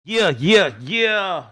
Yeah.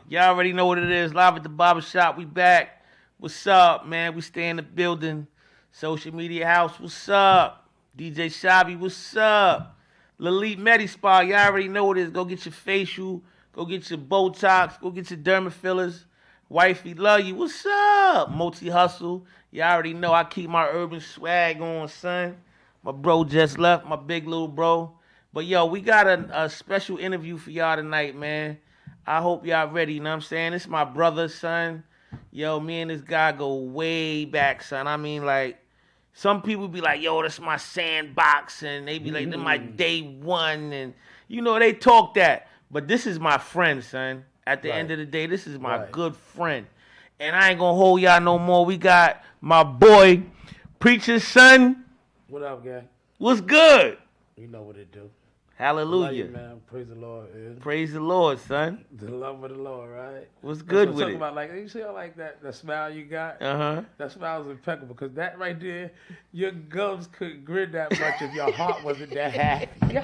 Y'all already know what it is. Live at the barber shop. We back. What's up, man? We stay in the building. Social media house. What's up? DJ Shabby. What's up? Lalit Medi Spa. Y'all already know what it is. Go get your facial. Go get your Botox. Go get your derma fillers. Wifey love you. What's up? Multi hustle. Y'all already know I keep my urban swag on, son. My bro just left. My big little bro. But yo, we got a special interview for y'all tonight, man. I hope y'all ready, you know what I'm saying? This is my brother, son. Yo, me and this guy go way back, son. I mean, like, some people be like, yo, that's my sandbox, and they be like, this my day one, and they talk that. But this is my friend, son. At the end Right. of the day, this is my Right. good friend. And I ain't gonna hold y'all no more. We got my boy, Preacher's son. What up, gang? What's good? You know what it do. Love you, Hallelujah. man. Praise the Lord. Praise the Lord, son. The love of the Lord, right? What's That's good what I'm with talking it? about. Like, you see, I like that smile you got. Uh-huh. That smile is impeccable because that right there, your gums couldn't grin that much if your heart wasn't that happy.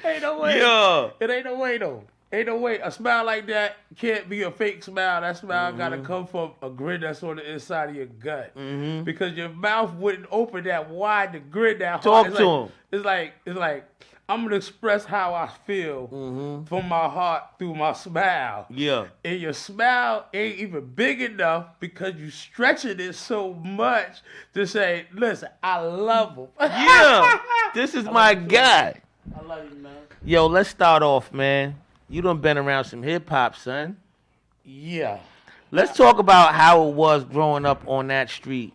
Ain't no way. Yeah. It ain't no way though. Ain't no way. A smile like that can't be a fake smile. That smile gotta come from a grin that's on the inside of your gut. Mm-hmm. Because your mouth wouldn't open that wide to grin that Talk hard. to him. It's like I'm gonna express how I feel from my heart through my smile. Yeah. And your smile ain't even big enough because you stretching it so much to say, listen, I love him. Yeah. This is my guy. I love you, man. Yo, let's start off, man. You done been around some hip hop, son. Yeah. Let's talk about how it was growing up on that street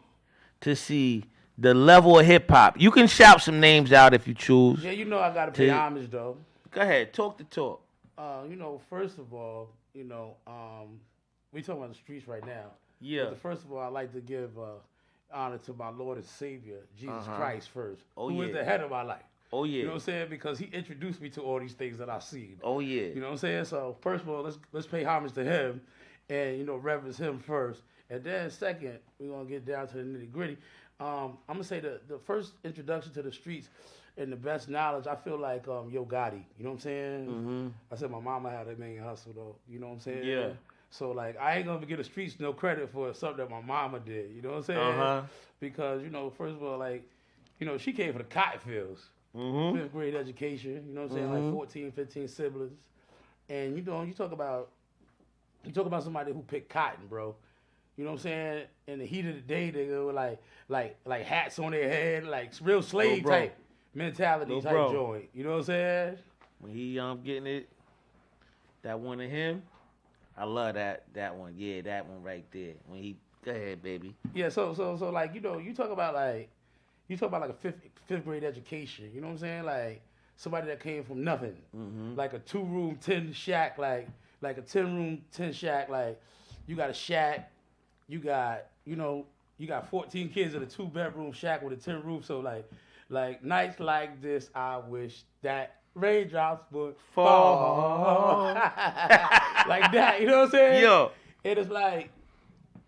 to see the level of hip hop. You can shout some names out if you choose. Yeah, you know I gotta pay To- homage though. Go ahead, talk the talk. First of all, we talking about the streets right now. Yeah. But first of all, I like to give honor to my Lord and Savior, Jesus Uh-huh. Christ first, Oh, who is yeah. the head of my life. Oh yeah. You know what I'm saying? Because he introduced me to all these things that I've seen. Oh yeah. You know what I'm saying? So first of all, let's pay homage to him, and reverence him first, and then second, we're gonna get down to the nitty gritty. I'm gonna say the first introduction to the streets and the best knowledge. I feel like Yo Gotti. You know what I'm saying? Mm-hmm. I said my mama had a main hustle though. You know what I'm saying? Yeah. So like I ain't gonna give the streets no credit for something that my mama did. You know what I'm saying? Uh-huh. Because first of all, like she came from the cotton fields. Mm-hmm. Fifth grade education, you know what I'm saying? Like 14, 15 siblings. And you talk about somebody who picked cotton, bro. You know what I'm saying? In the heat of the day, they go like hats on their head, like real slave bro. type mentality Little type bro. joint. You know what I'm saying? When he getting it, that one of him, I love that one. Yeah, that one right there. When he go ahead, baby. Yeah, so like you talk about like a fifth grade education. You know what I'm saying? Like somebody that came from nothing, like a 2-room 10 shack, like a 10-room 10 shack. Like you got a shack, you got 14 kids in a 2-bedroom shack with a 10 roof. So like nights like this, I wish that raindrops would fall like that. You know what I'm saying? Yo. It is like.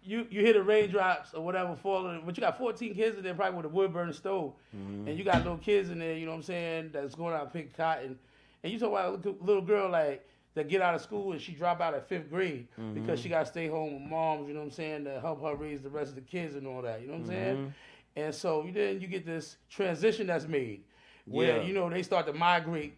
You hear the raindrops or whatever falling, but you got 14 kids in there probably with a wood burning stove, and you got little kids in there, you know what I'm saying, that's going out and pick cotton, and you talk about a little girl like that get out of school and she drop out at 5th grade because she got to stay home with moms, you know what I'm saying, to help her raise the rest of the kids and all that, you know what I'm saying, and so then you get this transition that's made where Yeah. they start to migrate,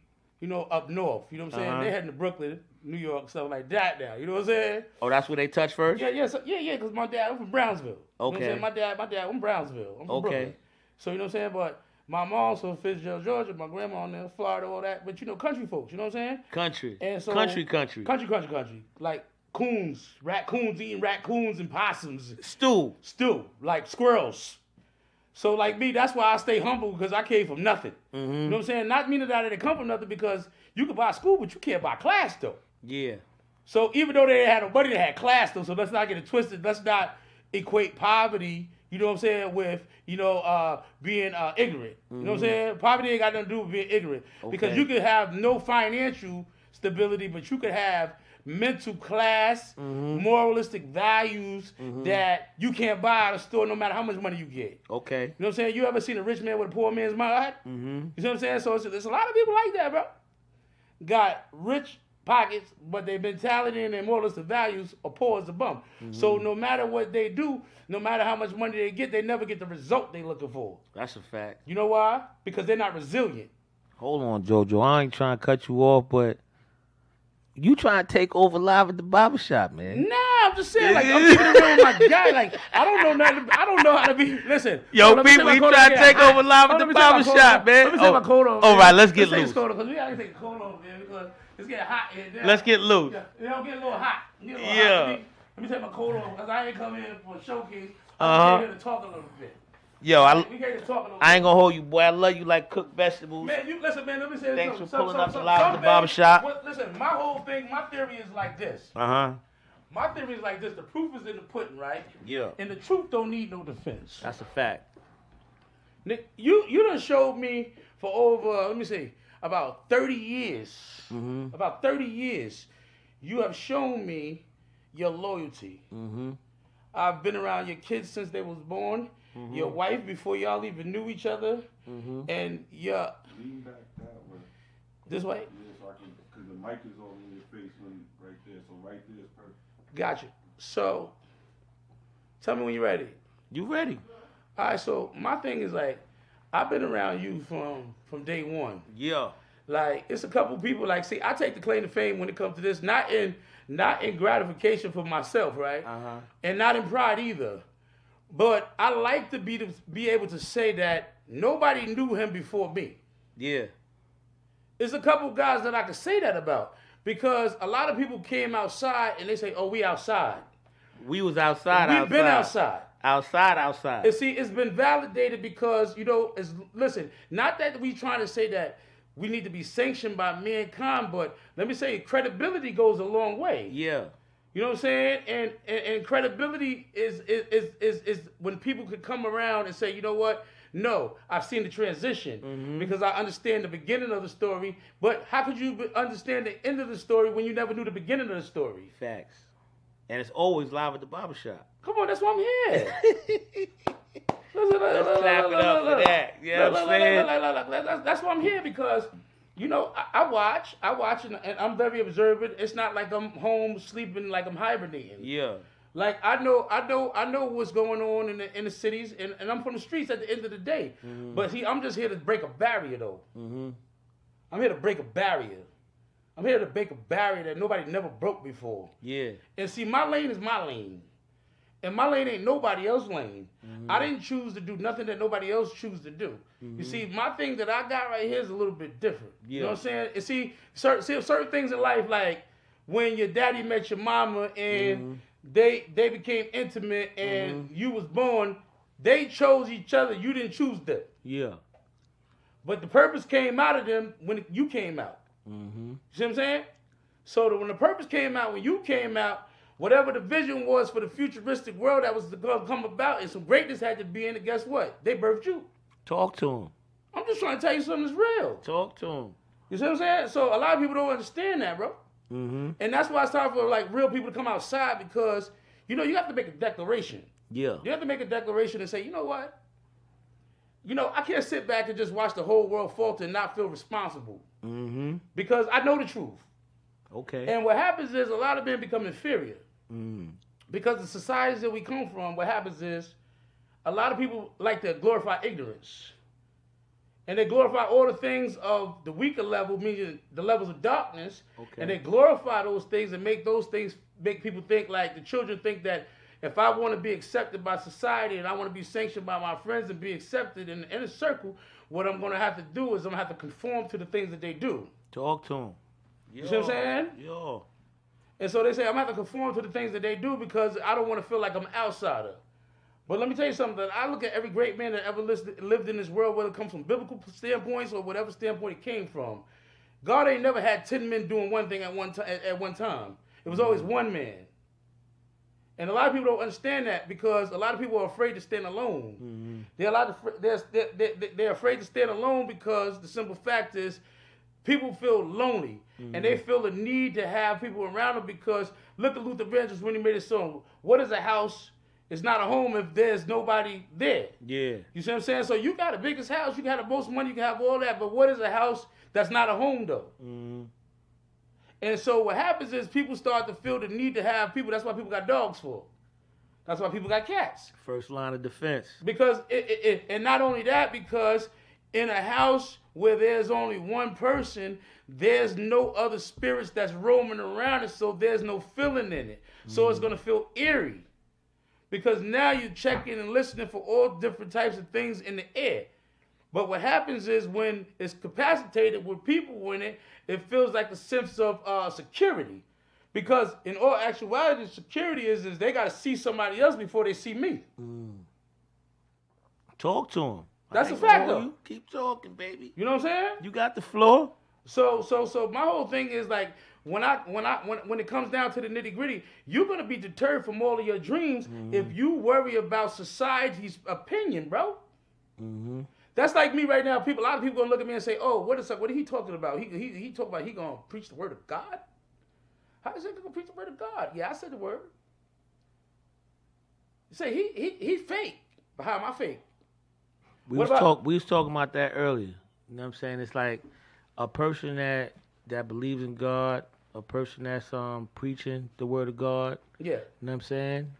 up north, you know what I'm saying, Uh-huh. they heading to Brooklyn, New York, stuff like that now, you know what I'm saying. Oh, that's where they touch first? Yeah, because my dad, I'm from Brownsville. You know what I'm Okay. saying? My dad, I'm Brownsville. I'm from Okay. Brooklyn. So, you know what I'm saying? But my mom's from Fitzgerald, Georgia. My grandma in there, Florida, all that. But, country folks, you know what I'm saying? Country. And so, Country. Country. Like raccoons eating raccoons and possums. Stew. Still, like squirrels. So, like me, that's why I stay humble because I came from nothing. You know what I'm saying? Not meaning that I didn't come from nothing because you can buy school, but you can't buy class, though. Yeah. So even though they had no money, they had class though. So let's not get it twisted. Let's not equate poverty, you know what I'm saying, with being ignorant. You know what I'm saying? Poverty ain't got nothing to do with being ignorant because Okay. you could have no financial stability, but you could have mental class, moralistic values that you can't buy at a store no matter how much money you get. Okay. You know what I'm saying? You ever seen a rich man with a poor man's mind? You see what I'm saying? So there's a lot of people like that, bro. got rich pockets, but their mentality and their morals and values are poor as a bum. So no matter what they do, no matter how much money they get, they never get the result they looking for. That's a fact. You know why? Because they're not resilient. Hold on, JoJo. I ain't trying to cut you off, but you trying to take over live at the barbershop, man. Nah, I'm just saying, like, I'm keeping it real with my guy. Like, I don't know nothing. I don't know how to be. Listen. Yo, people, he trying to take over live at the barbershop, man. Let me take my coat off. All right, let's get loose. Because we gotta take the coat off, man, because it's getting hot in there. Let's get loose. Yeah, it'll get a little hot. Yeah. Let me take my coat off, because I ain't come here for a showcase. I'm here to talk a little bit. Yo, we here to talk a little bit. I ain't gonna hold you, boy. I love you like cooked vegetables. Man, you listen, man. Let me say this. Thanks for pulling up the live at the barbershop. Listen, my whole thing, my theory is like this. My theory is like this. The proof is in the pudding, right? Yeah. And the truth don't need no defense. That's a fact. Nick, you done showed me for over, let me see, about 30 years. About 30 years, you have shown me your loyalty. I've been around your kids since they was born. Your wife before y'all even knew each other, and your lean back that way. This way. Yeah, so I can, because the mic is all in your face when right there. So right there is perfect. Gotcha. So, tell me when you're ready. You ready? All right. So my thing is like, I've been around you from day one. Yeah. Like, it's a couple people. Like, see, I take the claim to fame when it comes to this, not in gratification for myself, right? And not in pride either. But I like to be able to say that nobody knew him before me. Yeah. There's a couple guys that I can say that about, because a lot of people came outside and they say, "Oh, we outside." We was outside. We've been outside. Outside. And see, it's been validated because, listen, not that we trying to say that we need to be sanctioned by mankind, but let me say, credibility goes a long way. Yeah. You know what I'm saying? And credibility is when people could come around and say, you know what? No, I've seen the transition because I understand the beginning of the story. But how could you understand the end of the story when you never knew the beginning of the story? Facts. And it's always live at the barbershop. Come on, that's why I'm here. Let's clap it up for that. You know what I'm saying? That's why I'm here, because I watch, and I'm very observant. It's not like I'm home sleeping, like I'm hibernating. Yeah. Like I know what's going on in the cities, and I'm from the streets at the end of the day. But see, I'm just here to break a barrier, though. I'm here to break a barrier. I'm here to break a barrier that nobody never broke before. Yeah. And see, my lane is my lane. And my lane ain't nobody else's lane. I didn't choose to do nothing that nobody else choose to do. You see, my thing that I got right here is a little bit different. Yeah. You know what I'm saying? And see, certain things in life, like when your daddy met your mama and they became intimate and you was born, they chose each other. You didn't choose them. Yeah. But the purpose came out of them when you came out. You see what I'm saying? So when the purpose came out, when you came out, whatever the vision was for the futuristic world that was going to come about and some greatness had to be in it, guess what? They birthed you. Talk to him. I'm just trying to tell you something that's real. Talk to him. You see what I'm saying? So a lot of people don't understand that, bro. And that's why it's time for like real people to come outside, because, you have to make a declaration. Yeah. You have to make a declaration and say, you know what? I can't sit back and just watch the whole world falter and not feel responsible. Because I know the truth. Okay. And what happens is a lot of men become inferior. Because the societies that we come from, what happens is a lot of people like to glorify ignorance. And they glorify all the things of the weaker level, meaning the levels of darkness. And they glorify those things and make those things make people think, like the children think that if I want to be accepted by society and I want to be sanctioned by my friends and be accepted in the inner circle, what I'm going to have to do is I'm going to have to conform to the things that they do. Talk to him. You see what I'm saying? Yeah. And so they say, I'm going to have to conform to the things that they do because I don't want to feel like I'm an outsider. But let me tell you something. That I look at every great man that ever lived in this world, whether it comes from biblical standpoints or whatever standpoint it came from. God ain't never had 10 men doing one thing at one time. It was always one man. And a lot of people don't understand that because a lot of people are afraid to stand alone. They're afraid to stand alone because the simple fact is people feel lonely. And they feel the need to have people around them because look at Luther Vandross when he made his song. What is a house? It's not a home if there's nobody there. Yeah. You see what I'm saying? So you got the biggest house, you got the most money, you can have all that, but what is a house that's not a home though? And so what happens is people start to feel the need to have people. That's why people got dogs for. That's why people got cats. First line of defense. Because and not only that, because in a house where there's only one person, there's no other spirits that's roaming around it, so there's no feeling in it. So it's gonna feel eerie. Because now you're checking and listening for all different types of things in the air. But what happens is when it's capacitated with people in it, it feels like a sense of security. Because in all actuality, security is they got to see somebody else before they see me. Talk to him. That's a fact, though. You keep talking, baby. You know what I'm saying? You got the floor. So my whole thing is like when it comes down to the nitty gritty, you're gonna be deterred from all of your dreams if you worry about society's opinion, bro. That's like me right now. A lot of people gonna look at me and say, "Oh, what is he talking about? He talking about he gonna preach the word of God? How is he gonna preach the word of God? Yeah, I said the word. You say he fake. But how am I fake? We was talking about that earlier. You know what I'm saying? It's like a person that believes in God, a person that's preaching the word of God. Yeah. You know what I'm saying?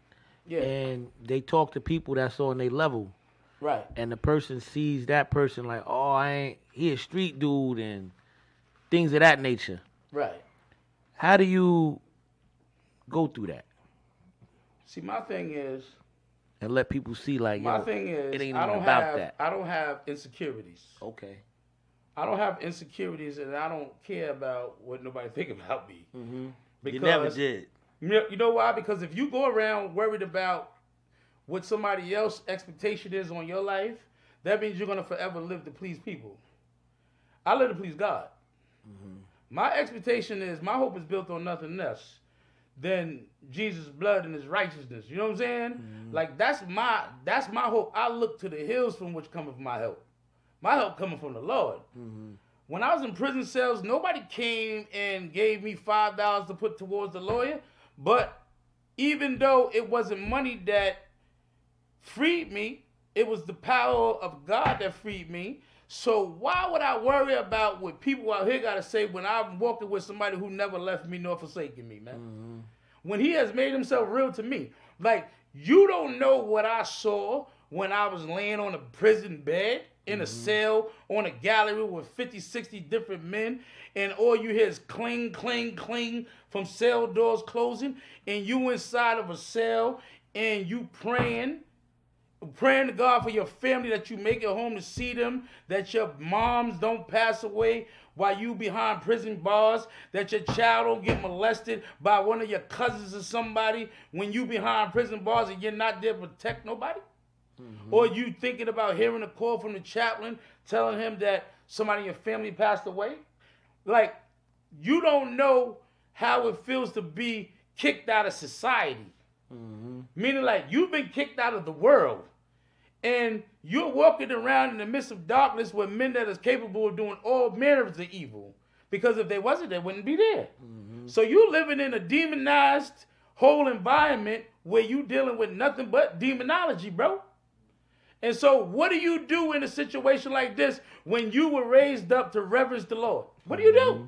Yeah. And they talk to people that's on their level. Right. And the person sees that person like, oh, he a street dude and things of that nature. Right. How do you go through that? See, my thing is, and let people see like, my thing is, it ain't even about that. I don't have insecurities. Okay. I don't have insecurities, and I don't care about what nobody think about me. You never did. You know why? Because if you go around worried about what somebody else's expectation is on your life, that means you're gonna forever live to please people. I live to please God. My expectation is, my hope is built on nothing less than Jesus' blood and his righteousness. You know what I'm saying? Like that's my hope. I look to the hills from which cometh my help. My help coming from the Lord. When I was in prison cells, nobody came and gave me $5 to put towards the lawyer. But even though it wasn't money that freed me, it was the power of God that freed me. So why would I worry about what people out here got to say when I'm walking with somebody who never left me nor forsaken me, man? When he has made himself real to me. Like, you don't know what I saw when I was laying on a prison bed, in a cell, on a gallery with 50, 60 different men, and all you hear is cling, cling, cling from cell doors closing, and you inside of a cell, and you praying to God for your family, that you make it home to see them, that your moms don't pass away while you behind prison bars, that your child don't get molested by one of your cousins or somebody when you behind prison bars and you're not there to protect nobody? Or you thinking about hearing a call from the chaplain telling him that somebody in your family passed away? Like, you don't know how it feels to be kicked out of society. Meaning, like, you've been kicked out of the world. And you're walking around in the midst of darkness with men that is capable of doing all manners of evil. Because if they wasn't, they wouldn't be there. So you living in a demonized whole environment where you dealing with nothing but demonology, bro. And so what do you do in a situation like this when you were raised up to reverence the Lord? What do?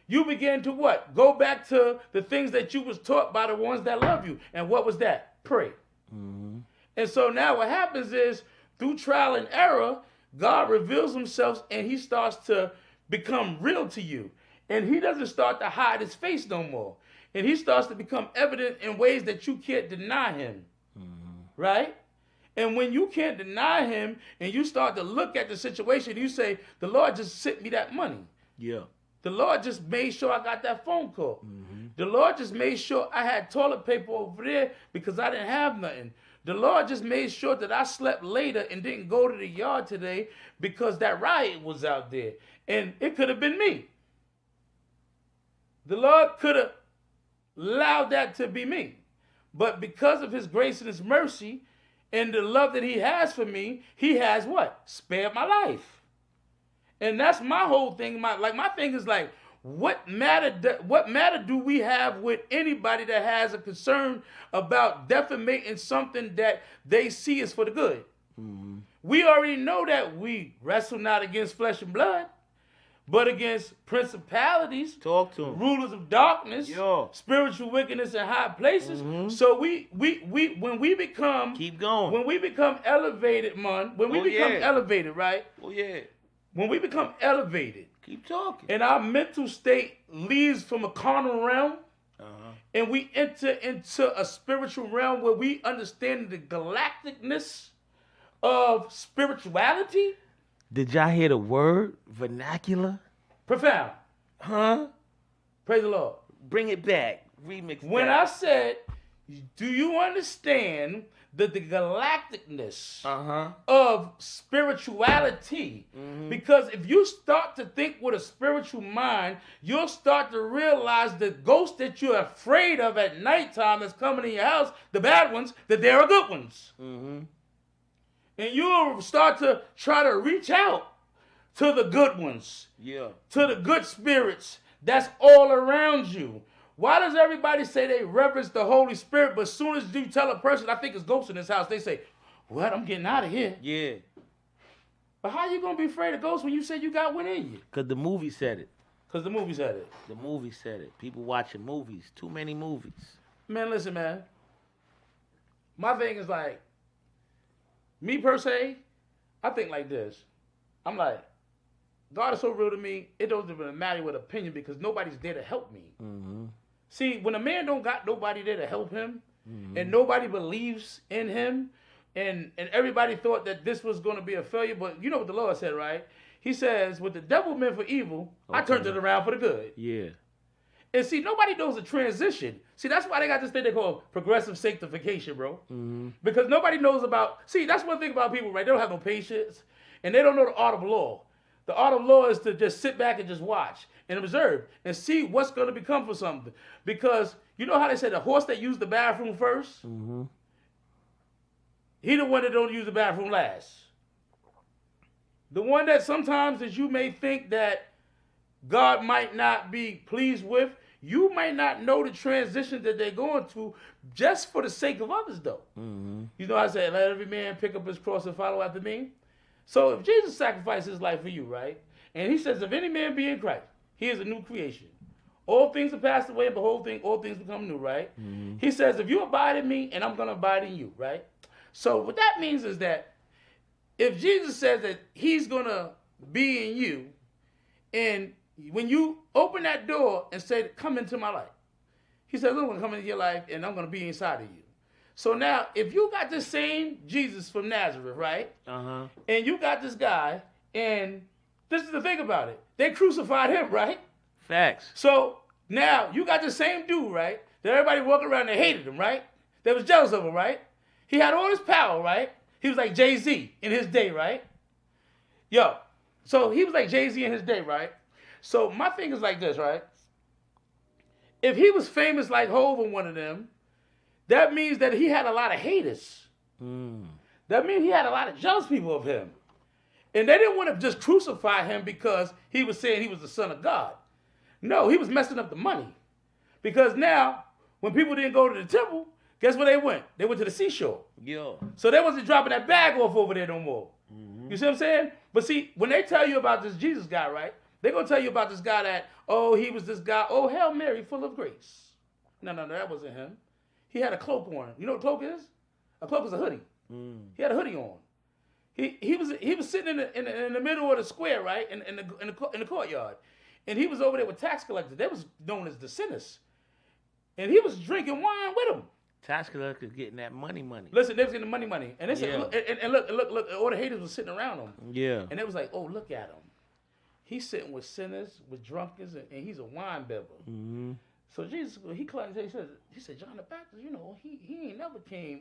You begin to what? Go back to the things that you was taught by the ones that love you. And what was that? Pray. And so now what happens is, through trial and error, God reveals himself and he starts to become real to you. And he doesn't start to hide his face no more. And he starts to become evident in ways that you can't deny him. Right? And when you can't deny him and you start to look at the situation, you say, the Lord just sent me that money. Yeah. The Lord just made sure I got that phone call. The Lord just made sure I had toilet paper over there because I didn't have nothing. The Lord just made sure that I slept later and didn't go to the yard today because that riot was out there. And it could have been me. The Lord could have allowed that to be me. But because of his grace and his mercy and the love that he has for me, he has what? Spared my life. And that's my whole thing. My thing is like, what matter do we have with anybody that has a concern about defamating something that they see is for the good? We already know that we wrestle not against flesh and blood. but against principalities, Talk to him. rulers of darkness, Yo. spiritual wickedness in high places. Mhm. So we when we become Keep going. when we become elevated, man, when we Oh, become yeah. elevated, right? Oh yeah. When we become elevated Keep talking. and our mental state leaves from a carnal realm Uh-huh. and we enter into a spiritual realm where we understand the galacticness of spirituality, Did y'all hear the word vernacular? profound. Huh? Praise the Lord. Bring it back. Remix. When that. I said, do you understand the galacticness Uh-huh. of spirituality? Because if you start to think with a spiritual mind, you'll start to realize the ghosts that you're afraid of at nighttime that's coming in your house, the bad ones, that there are good ones. Mm-hmm. And you'll start to try to reach out to the good ones, Yeah. to the good spirits that's all around you. Why does everybody say they reverence the Holy Spirit, but as soon as you tell a person, I think it's ghosts in this house, they say, what, I'm getting out of here. Yeah. But how you going to be afraid of ghosts when you said you got one in you? Cause the movie said it. Because the movie said it. The movie said it. People watching movies. Too many movies. Man, listen, man. My thing is like, me per se, I think like this. I'm like, God is so real to me, it doesn't even matter with opinion because nobody's there to help me. Mm-hmm. See, when a man don't got nobody there to help him, and nobody believes in him, and everybody thought that this was going to be a failure, but you know what the Lord said, right? He says, what the devil meant for evil, I turned it around for the good. Yeah. And see, nobody knows the transition. See, that's why they got this thing they call progressive sanctification, bro. Mm-hmm. Because nobody knows about, see, that's one thing about people, right? They don't have no patience, and they don't know the art of law. The art of law is to just sit back and just watch and observe and see what's going to become for something. Because you know how they say the horse that used the bathroom first, Mm-hmm. he the one that don't use the bathroom last. The one that sometimes that you may think that God might not be pleased with, you might not know the transition that they're going to just for the sake of others, though. Mm-hmm. You know, I said, let every man pick up his cross and follow after me. So if Jesus sacrificed his life for you, right? And he says, if any man be in Christ, he is a new creation. All things are passed away, and behold, all things become new, right? Mm-hmm. He says, if you abide in me, and I'm going to abide in you, right? So what that means is that if Jesus says that he's going to be in you, and when you open that door and say, come into my life, he says, I'm going to come into your life, and I'm going to be inside of you. So now, if you got the same Jesus from Nazareth, right? Uh-huh. And you got this guy, and this is the thing about it. They crucified him, right? Facts. So now you got the same dude, right? That everybody walking around and hated him, right? They was jealous of him, right? He had all this power, right? He was like Jay-Z in his day, right? Yo, so he was like Jay-Z in his day, right? So my thing is like this, right? If he was famous like Hov and one of them, that means that he had a lot of haters. Mm. That means he had a lot of jealous people of him. And they didn't want to just crucify him because he was saying he was the son of God. No, he was messing up the money. Because now, when people didn't go to the temple, guess where they went? They went to the seashore. Yo. So they wasn't dropping that bag off over there no more. You see what I'm saying? But see, when they tell you about this Jesus guy, right? They're going to tell you about this guy that, oh, he was this guy. Oh, Hail Mary, full of grace. No, that wasn't him. He had a cloak on. You know what a cloak is? A cloak is a hoodie. Mm. He had a hoodie on. He was sitting in the middle of the square, right, in the courtyard, and he was over there with tax collectors. They was known as the sinners, and he was drinking wine with them. Tax collectors getting that money. Listen, they was getting the money, and they said, Yeah. look, all the haters was sitting around him, Yeah. and they was like, oh, look at him. He's sitting with sinners, with drunkards, and he's a wine bibber. Mm-hmm. So Jesus, he said, John the Baptist, you know, he ain't never came,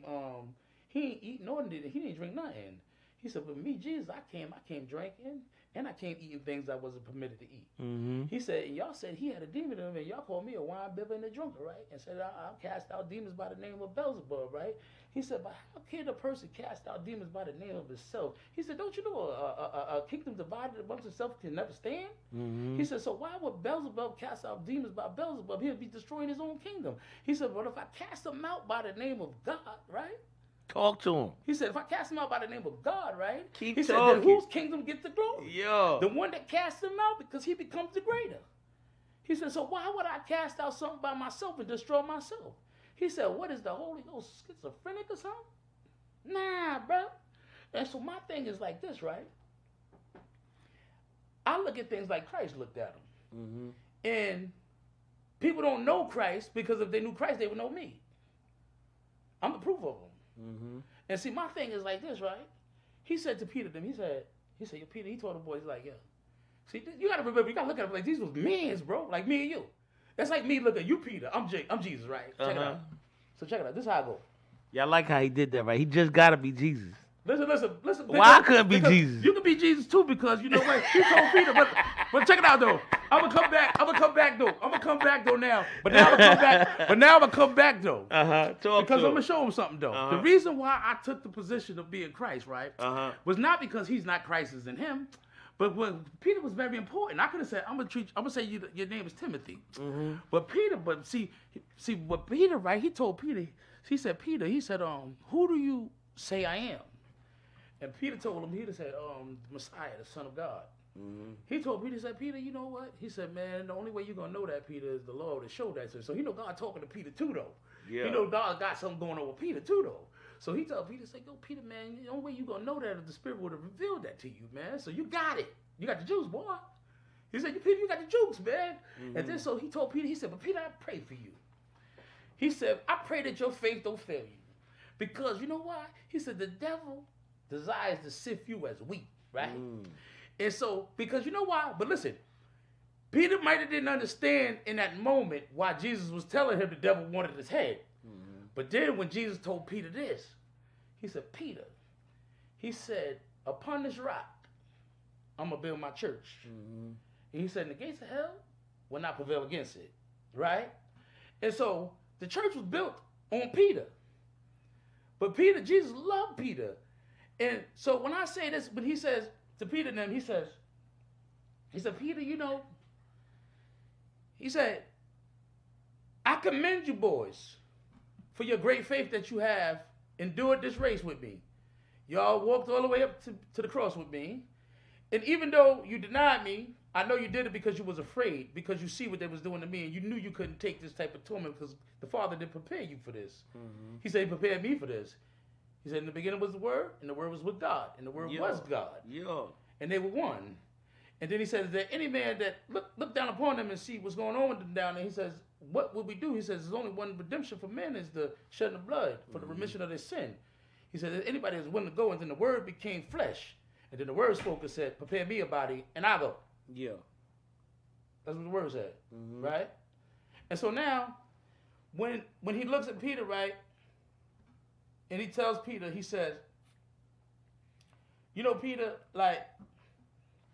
he ain't eat nor did he didn't drink nothing. He said, but me, Jesus, I came drinking, and I came eating things I wasn't permitted to eat. Mm-hmm. He said, and y'all said he had a demon in him, and y'all called me a wine bibber and a drunkard, right? And said, I'll cast out demons by the name of Beelzebub, right? He said, but how can a person cast out demons by the name of himself? He said, don't you know a kingdom divided amongst itself can never stand? Mm-hmm. He said, so why would Beelzebub cast out demons by Beelzebub? He'll be destroying his own kingdom. He said, but if I cast them out by the name of God, right? Talk to him. He said, if I cast them out by the name of God, right? Keep he said, talking. then whose kingdom gets the glory? Yo. The one that casts them out, because he becomes the greater. He said, so why would I cast out something by myself and destroy myself? He said, what is the Holy Ghost, schizophrenic or something? Nah, bro. And so my thing is like this, right? I look at things like Christ looked at them. Mm-hmm. And people don't know Christ because if they knew Christ, they would know me. I'm the proof of them. Mm-hmm. And see, my thing is like this, right? He said to Peter, he said, yo, Peter, he told the boys, like, yeah. See, you got to remember, you got to look at it like these was mans, bro. Like me and you. That's like me looking at you, Peter. I'm Jesus, right? Check it out. So check it out. This is how I go. Yeah, I like how he did that, right? He just got to be Jesus. Listen. Why I couldn't be Jesus? You can be Jesus too because you know what? He told Peter, but check it out though. I'm gonna come back though now. But now I'm gonna come back though. Talk Because to I'm gonna him. show him something though. Uh-huh. The reason why I took the position of being Christ, right, Uh-huh. was not because he's not Christ is in him, but Peter was very important. I could have said, I'm gonna say your name is Timothy. Mm-hmm. But see what Peter, right? He told Peter, he said, who do you say I am? And Peter told him, Peter said, Messiah, the Son of God. Mm-hmm. He told Peter, said, Peter, you know what? He said, man, the only way you're going to know that, Peter, is the Lord to show that to you. So he know God talking to Peter too, though. Yeah. He know God got something going on with Peter too, though. So he told Peter, said, yo, Peter, man, the only way you're going to know that is the Spirit would have revealed that to you, man. So you got it. You got the juice, boy. He said, Peter, you got the juice, man. Mm-hmm. And then so he told Peter, he said, but Peter, I pray for you. He said, I pray that your faith don't fail you. Because you know why? He said, the devil desires to sift you as wheat, right? And so, because you know why? But listen, Peter might have didn't understand in that moment why Jesus was telling him the devil wanted his head. Mm-hmm. But then when Jesus told Peter this, he said, Peter, he said, upon this rock, I'm going to build my church. Mm-hmm. And he said, the gates of hell will not prevail against it, right? And so, the church was built on Peter. But Peter, Jesus loved Peter. And so when I say this, when he says to Peter and them, he said, Peter, you know, he said, I commend you boys for your great faith that you have endured this race with me. Y'all walked all the way up to the cross with me. And even though you denied me, I know you did it because you was afraid, because you see what they was doing to me, and you knew you couldn't take this type of torment because the Father didn't prepare you for this. Mm-hmm. He said he prepared me for this. He said in the beginning was the Word, and the Word was with God, and the Word was God. Yeah. And they were one. And then he says, is there any man that look down upon them and see what's going on with them down there? He says, what will we do? He says, there's only one redemption for men is the shedding of blood for the remission of their sin. He said, anybody that's willing to go, and then the Word became flesh. And then the Word spoke and said, prepare me a body, and I go. Yeah. That's what the Word said, right? And so now, when he looks at Peter, right, and he tells Peter, he says, you know, Peter, like,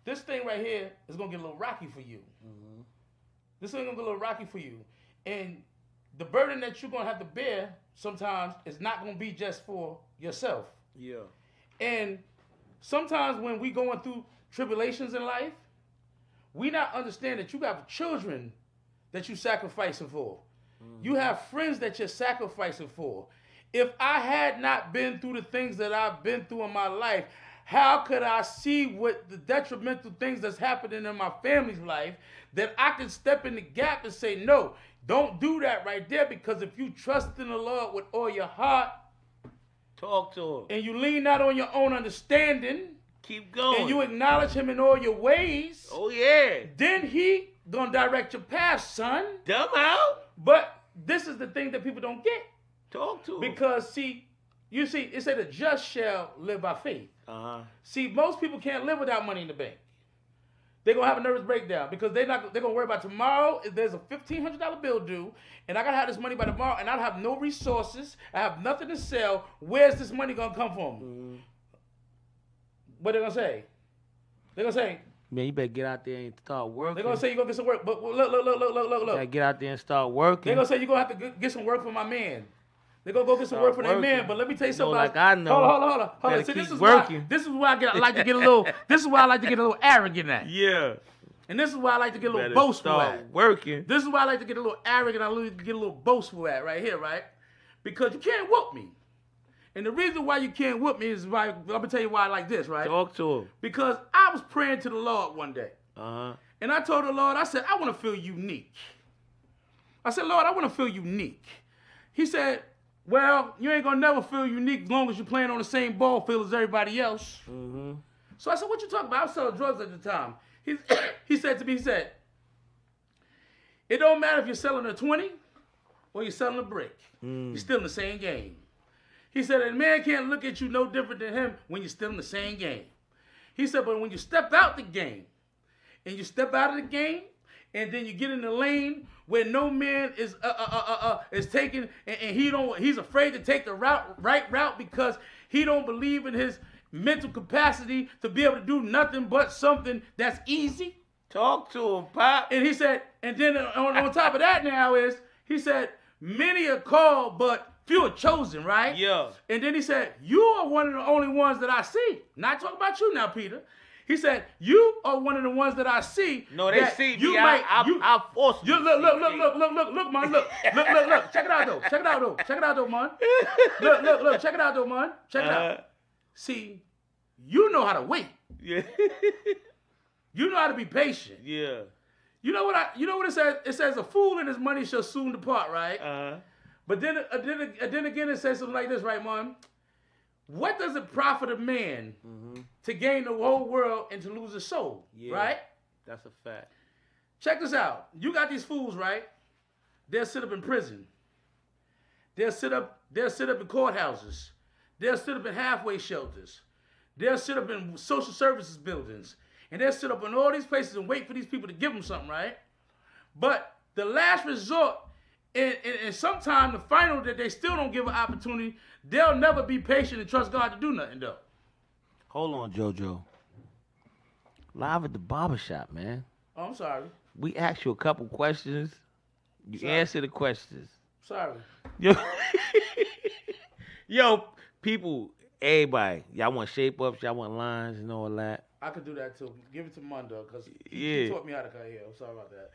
this thing right here is going to get a little rocky for you. Mm-hmm. This thing is going to get a little rocky for you. And the burden that you're going to have to bear sometimes is not going to be just for yourself. Yeah. And sometimes when we going through tribulations in life, we not understand that you got children that you sacrificing for. Mm-hmm. You have friends that you're sacrificing for. If I had not been through the things that I've been through in my life, how could I see what the detrimental things that's happening in my family's life that I can step in the gap and say, no, don't do that right there, because if you trust in the Lord with all your heart, talk to him, and you lean not on your own understanding, keep going, and you acknowledge him in all your ways, oh yeah, then he gonna direct your path, son. Dumb out. But this is the thing that people don't get. Talk to him. Because see, you see, it said the just shall live by faith. Uh-huh. See, most people can't live without money in the bank. They're going to have a nervous breakdown because they're going to worry about tomorrow. If there's a $1,500 bill due, and I got to have this money by tomorrow, and I have no resources, I have nothing to sell, where's this money going to come from? Mm-hmm. What they're going to say? They're going to say, man, you better get out there and start working. They're going to say you're going to get some work. But look. You gotta get out there and start working. They're going to say you're going to have to get some work for my man. They're going to go get some work for their man, but let me tell you something. Like I know. Hold on. See, this is why I like to get a little, this is why I like to get a little arrogant at. Yeah. And this is why I like to get a little boastful at. Working. This is why I like to get a little arrogant, I like to get a little boastful at right here, right? Because you can't whoop me. And the reason why you can't whoop me is why, I'm going to tell you why I like this, right? Talk to him. Because I was praying to the Lord one day. Uh-huh. And I told the Lord, I said, I want to feel unique. I said, Lord, I want to feel unique. He said, well, you ain't going to never feel unique as long as you're playing on the same ball field as everybody else. Mm-hmm. So I said, what you talking about? I was selling drugs at the time. He said to me, it don't matter if you're selling a 20 or you're selling a brick. You're still in the same game. He said, a man can't look at you no different than him when you're still in the same game. He said, but when you step out the game, and you step out of the game, and then you get in the lane where no man is taking, and he's afraid to take the right route because he don't believe in his mental capacity to be able to do nothing but something that's easy. Talk to him, Pop. And he said, and then on top of that now is, he said, many are called, but few are chosen, right? Yeah. And then he said, you are one of the only ones that I see. Not talking about you now, Peter. He said, you are one of the ones that I see. No, they that see you me. Might, I'll force you. Look, man. Look. Check it out, though. Check it out, though, man. Look. Check it out, though, man. Check it out. See, you know how to wait. Yeah. You know how to be patient. Yeah. You know what it says? It says, a fool and his money shall soon depart, right? Uh-huh. But then again, it says something like this, right, man? What does it profit a man to gain the whole world and to lose his soul? Yeah. Right? That's a fact. Check this out. You got these fools, right? They'll sit up in prison. They'll sit up in courthouses. They'll sit up in halfway shelters. They'll sit up in social services buildings. And they'll sit up in all these places and wait for these people to give them something, right? But the last resort, and sometimes the final that they still don't give an opportunity, they'll never be patient and trust God to do nothing, though. Hold on, JoJo. Live at the barbershop, man. Oh, I'm sorry. We asked you a couple questions. You answer the questions. Sorry. Yo, people, everybody, y'all want shape-ups, y'all want lines and all that. I could do that too. Give it to Mundo because Yeah. he taught me how to cut hair. I'm sorry about that.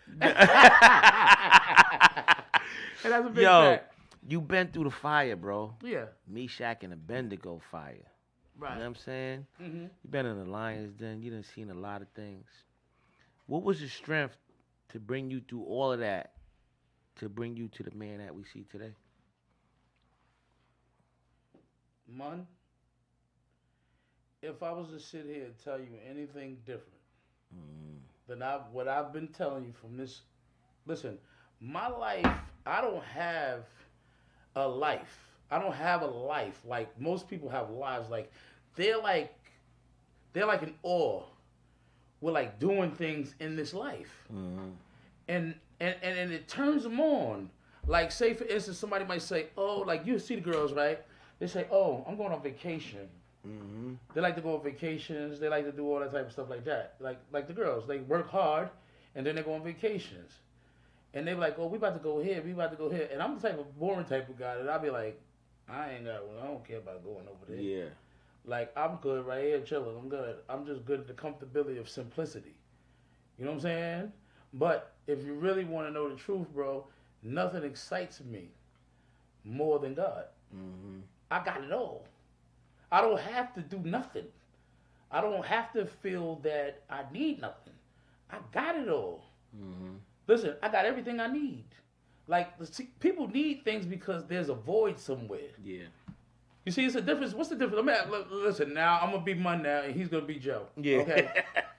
And that's a big fact. You been through the fire, bro. Yeah. Meshach and Abednego fire. Right. You know what I'm saying? Mm-hmm. You been in the Lions Den. You done seen a lot of things. What was your strength to bring you through all of that, to bring you to the man that we see today? Mun, if I was to sit here and tell you anything different than what I've been telling you from this, listen, my life, I don't have a life. I don't have a life like most people have lives. Like they're like in awe with like doing things in this life, and it turns them on. Like say for instance, somebody might say, "Oh, like you see the girls, right? They say, "Oh, I'm going on vacation." They like to go on vacations. They like to do all that type of stuff like that. Like the girls, they work hard and then they go on vacations. And they be like, "Oh, we about to go here. We about to go here." And I'm the type of boring type of guy that I'll be like, I don't care about going over there. Yeah. Like, I'm good right here chilling. I'm good. I'm just good at the comfortability of simplicity. You know what I'm saying? But if you really want to know the truth, bro, nothing excites me more than God. I got it all. I don't have to do nothing. I don't have to feel that I need nothing. I got it all. Listen, I got everything I need. Like, people need things because there's a void somewhere. Yeah. You see, it's a difference. What's the difference? Listen, now, I'm going to be Mun now, and he's going to be Joe. Yeah. Okay?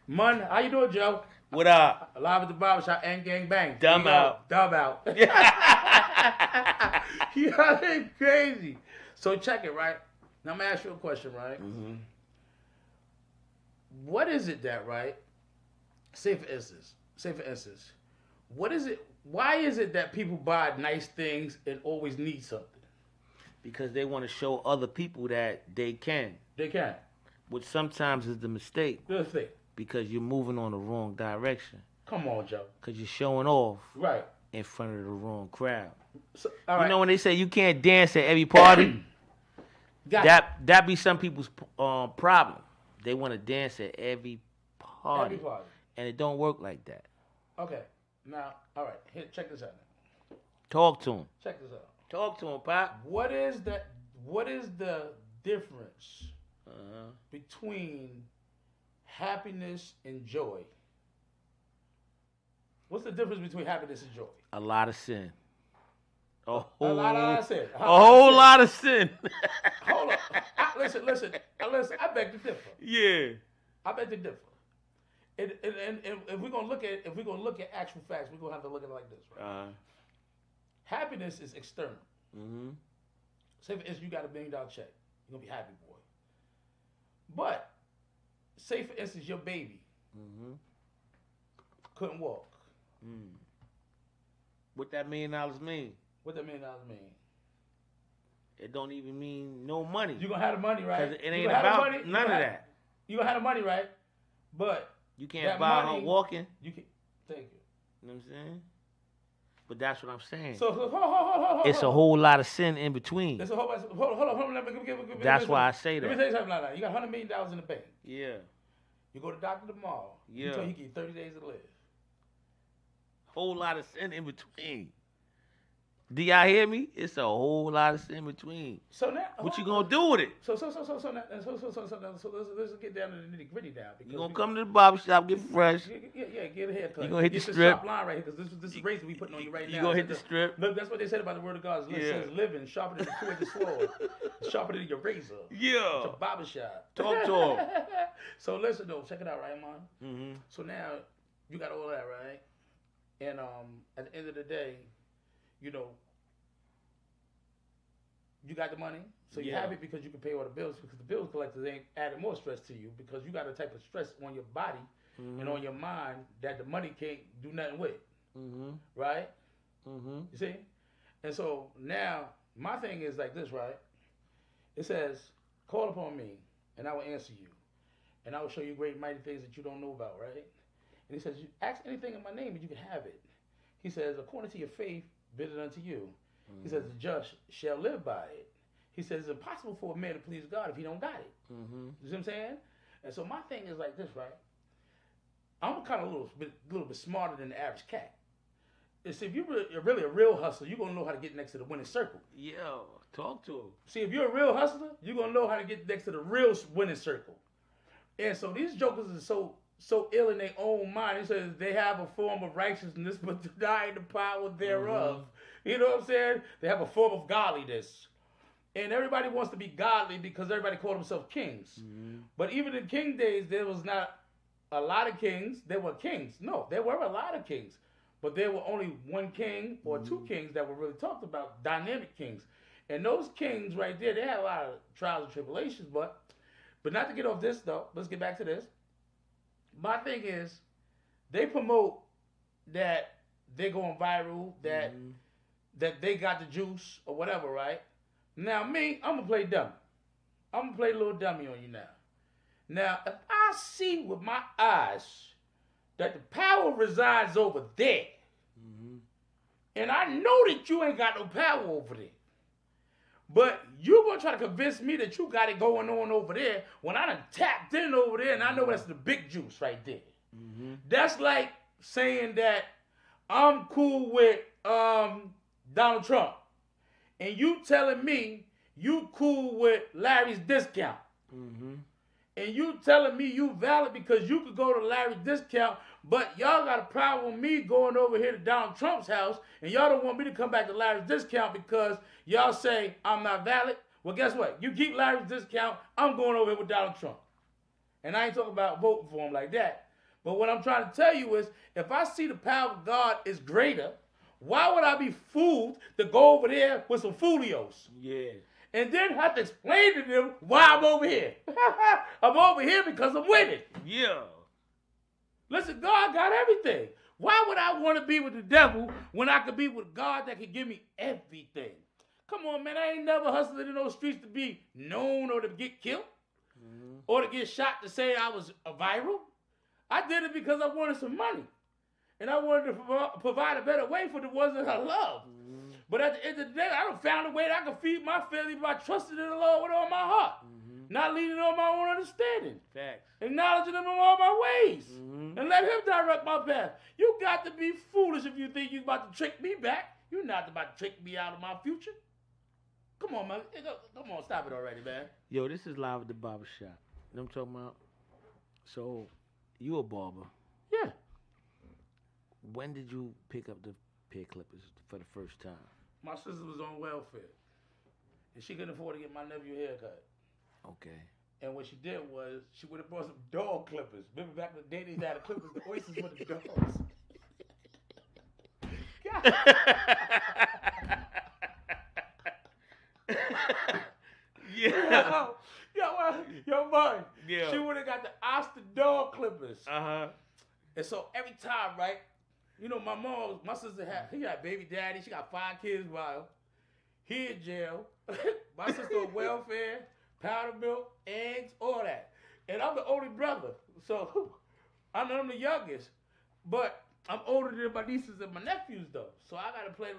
Mun, how you doing, Joe? What up? Live at the barbershop and gang bang. Dumb out. Dumb out. Y'all ain't crazy. So check it, right? Now, I'm going to ask you a question, right? What is it that, right? Say for instance, what is it? Why is it that people buy nice things and always need something? Because they want to show other people that they can. They can. Which sometimes is the mistake. The thing. Because you're moving on the wrong direction. Come on, Joe. Because you're showing off. Right. In front of the wrong crowd. So, all right. You know when they say you can't dance at every party? that be some people's problem. They want to dance at every party. Every party. And it don't work like that. Okay. Now, all right. Here, check this out now. Talk to him. Check this out. Talk to him, Pop. What is what is the difference Uh-huh. between happiness and joy? What's the difference between happiness and joy? A lot of sin. A A lot of sin. A whole lot of sin. Hold up. Listen. I beg to differ. Yeah. I beg to differ. And if we're gonna look at actual facts, we're gonna have to look at it like this, right? Happiness is external. Mm-hmm. Say for instance, you got $1 million check, you're gonna be happy, boy. But say for instance, your baby couldn't walk. Mm. What that $1 million mean? What that $1 million mean? It don't even mean no money. You gonna have the money, right? 'Cause it ain't about none of that. You gonna have the money, right? But You can't that buy money- her walking. you can thank you. You know what I'm saying? But that's what I'm saying. So hold. It's a whole lot of sin in between. There's a whole bunch. Hold on. Let me That's why I say Let me that. tell you something like that. You got $100 million in the bank. Yeah. You go to the doctor tomorrow. Yeah. You tell you get 30 days to live. Whole lot of sin in between. Do y'all hear me? It's a whole lot of sin in between. So now, What you gonna do with it? So let's get down to the nitty gritty now. You gonna come to the barbershop, get fresh. Yeah, get a haircut. You gonna hit the Get strip. sharp line right here, because this is razor we putting on you right now. You gonna It hit the says strip. Look, that's what they said about the word of God. It says living, sharper than a two-edged sword, sharper than your razor. Yeah. It's a barbershop. Talk to him. So listen though, check it out, right, man? Mm-hmm. So now you got all that, right? And at the end of the day, you know, you got the money, so you're Yeah. happy because you can pay all the bills, because the bill collectors ain't adding more stress to you, because you got a type of stress on your body and on your mind that the money can't do nothing with, Mm-hmm. right? Mm-hmm. You see? And so now my thing is like this, right? It says, call upon me and I will answer you, and I will show you great and mighty things that you don't know about, right? And he says, you ask anything in my name and you can have it. He says, according to your faith, be it unto you. He says, the just shall live by it. He says, it's impossible for a man to please God if he don't got it. Mm-hmm. You see what I'm saying? And so my thing is like this, right? I'm kind of a little bit smarter than the average cat. It's if you're really a real hustler, you're going to know how to get next to the winning circle. Yo, talk to him. See, if you're a real hustler, you're going to know how to get next to the real winning circle. And so these jokers are so ill in their own mind. He says they have a form of righteousness, but deny the power thereof. You know what I'm saying? They have a form of godliness. And everybody wants to be godly because everybody called themselves kings. But even in king days, there was not a lot of kings. There were kings. No, there were a lot of kings. But there were only one king or two kings that were really talked about, dynamic kings. And those kings right there, they had a lot of trials and tribulations. But not to get off this, though. Let's get back to this. My thing is, they promote that they're going viral, that they got the juice or whatever, right? Now me, I'm going to play dummy. I'm going to play a little dummy on you now. Now, if I see with my eyes that the power resides over there, and I know that you ain't got no power over there, but you're going to try to convince me that you got it going on over there when I done tapped in over there and I know that's the big juice right there. That's like saying that I'm cool with Donald Trump and you telling me you cool with Larry's Discount. And you telling me you valid because you could go to Larry's Discount, but y'all got a problem with me going over here to Donald Trump's house, and y'all don't want me to come back to Larry's Discount because y'all say I'm not valid. Well, guess what? You keep Larry's Discount, I'm going over here with Donald Trump. And I ain't talking about voting for him like that. But what I'm trying to tell you is, if I see the power of God is greater, why would I be fooled to go over there with some foolios? Yeah. And then have to explain to them why I'm over here. I'm over here because I'm winning. Yeah. Listen, God got everything. Why would I want to be with the devil when I could be with God that could give me everything? Come on, man. I ain't never hustled in those streets to be known or to get killed or to get shot to say I was a viral. I did it because I wanted some money. And I wanted to provide a better way for the ones that I love. But at the end of the day, I done found a way that I can feed my family by trusting in the Lord with all my heart. Not leaning on my own understanding. Facts. Acknowledging him in all my ways. And let him direct my path. You got to be foolish if you think you about to trick me back. You're not about to trick me out of my future. Come on, man. Come on, stop it already, man. Yo, this is Live at the Barber Shop. You know what I'm talking about? So, you a barber. Yeah. When did you pick up the hair clippers for the first time? My sister was on welfare, and she couldn't afford to get my nephew a haircut. Okay. And what she did was she would have brought some dog clippers. Remember back in the day they had the clippers, the oysters for the dogs. Yeah. Yo, man. Yeah. She would have got the Oscar dog clippers. Uh-huh. And so every time, right? You know, my sister he had baby daddy. She got 5 kids while he in jail. My sister on welfare, powder milk, eggs, all that. And I'm the only brother. So I'm the youngest. But I'm older than my nieces and my nephews, though. So I got to play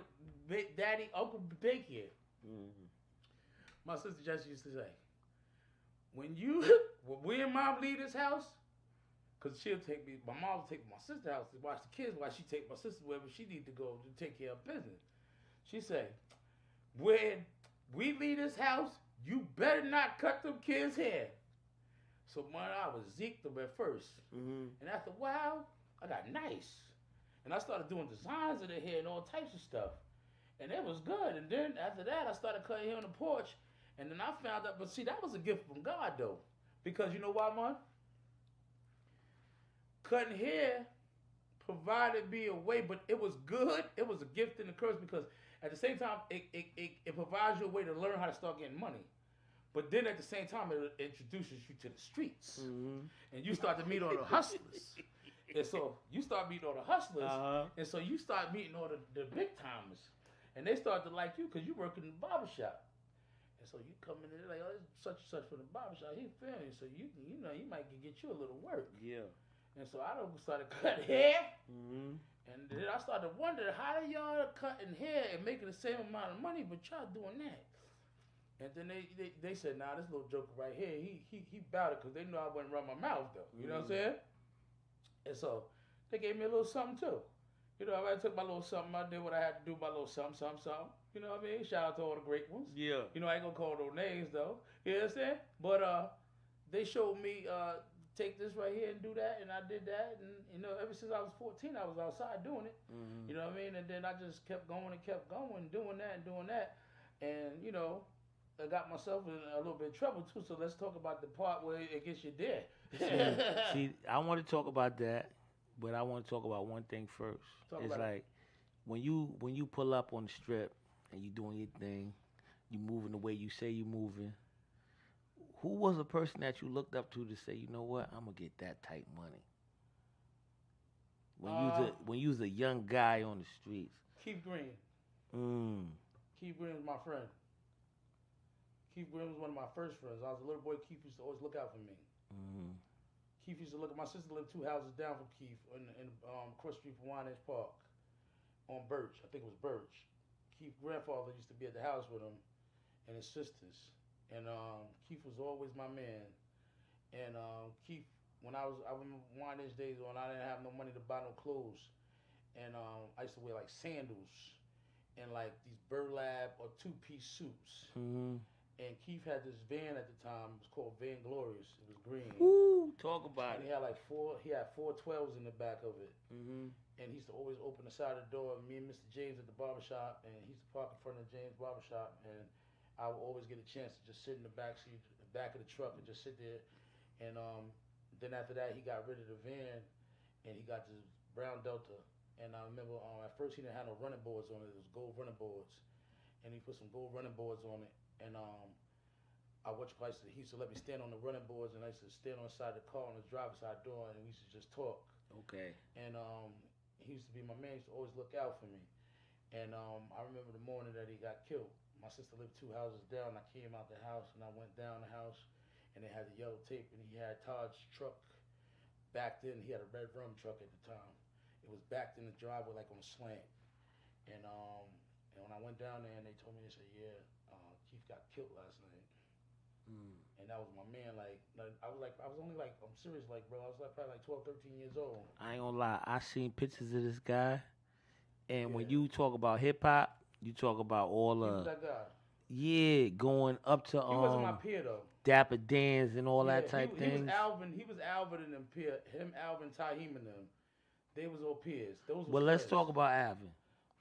daddy, uncle, daycare. Mm-hmm. My sister just used to say, when we and mom leave this house, because she'll take me, my mom will take me to my sister's house to watch the kids while she take my sister wherever she need to go to take care of business. She say, when we leave this house, you better not cut them kids' hair. So man, I was zeked them at first. Mm-hmm. And after a while, I got nice. And I started doing designs of their hair and all types of stuff. And it was good. And then after that, I started cutting hair on the porch. And then I found out, but see, that was a gift from God, though. Because you know why, man? Cutting hair provided me a way, but it was good. It was a gift and a curse because at the same time, it provides you a way to learn how to start getting money. But then at the same time, it introduces you to the streets. Mm-hmm. And you start to meet all the hustlers. And so you start meeting all the hustlers. Uh-huh. And so you start meeting all the big timers. And they start to like you because you work in the barbershop. And so you come in there like, oh, it's such and such from the barbershop. He feeling so you might get you a little work. Yeah. And so I started cutting hair. Mm-hmm. And then I started wondering, how do y'all cutting hair and making the same amount of money, but y'all doing that? And then they said, nah, this little joker right here, he bout it because they know I wouldn't run my mouth, though. You know what I'm saying? And so they gave me a little something, too. You know, I took my little something, I did what I had to do, my little something. You know what I mean? Shout out to all the great ones. Yeah. You know, I ain't gonna call no names, though. You know what I'm saying? But they showed me, take this right here and do that, and I did that. And, you know, ever since I was 14, I was outside doing it. Mm-hmm. You know what I mean? And then I just kept going, doing that. And, you know, I got myself in a little bit of trouble, too. So let's talk about the part where it gets you there. See, I want to talk about that, but I want to talk about one thing first. It's like when you pull up on the strip and you doing your thing, you moving the way you say you moving. Who was a person that you looked up to say, you know what, I'm gonna get that type money? When you was a young guy on the streets. Keith Green. Keith Green was my friend. Keith Green was one of my first friends. I was a little boy. Keith used to always look out for me. Mm-hmm. Keith used to look at my sister lived 2 houses down from Keith in Cross Street from Winans Park on Birch. I think it was Birch. Keith's grandfather used to be at the house with him and his sisters. And Keith was always my man. And Keith, when I remember Winans days when I didn't have no money to buy no clothes. And I used to wear like sandals and like these burlap or 2-piece suits. Mm-hmm. And Keith had this van at the time. It was called Van Glorious. It was green. Ooh, talk about and it. He had like four 12s in the back of it. Mm-hmm. And he used to always open the side of the door. Me and Mr. James at the barbershop, and he used to park in front of James barbershop. And I would always get a chance to just sit in the back seat, the back of the truck, and just sit there. And then after that, he got rid of the van, and he got this brown Delta. And I remember at first he didn't have no running boards on it. It was gold running boards, and he put some gold running boards on it. And he used to let me stand on the running boards, and I used to stand on the side of the car on the driver's side door, and we used to just talk. Okay. And he used to be my man. He used to always look out for me. And I remember the morning that he got killed. My sister lived 2 houses down. I came out the house, and I went down the house, and they had the yellow tape, and he had Todd's truck backed in. He had a red rum truck at the time. It was backed in the driveway like on a slant. And when I went down there, and they told me, they said, yeah, Keith got killed last night. And that was my man. I was only like, I'm serious, like, bro, I was like probably like 12, 13 years old. I ain't gonna lie, I seen pictures of this guy, and when you talk about hip hop, you talk about all Who's that guy? Yeah, going up to He wasn't my peer though. Dapper Dans and all that type he thing. He was Alvin and them peer. Him, Alvin, Taheem and them. They was all peers. Those was Well, let's friends. talk about Alvin.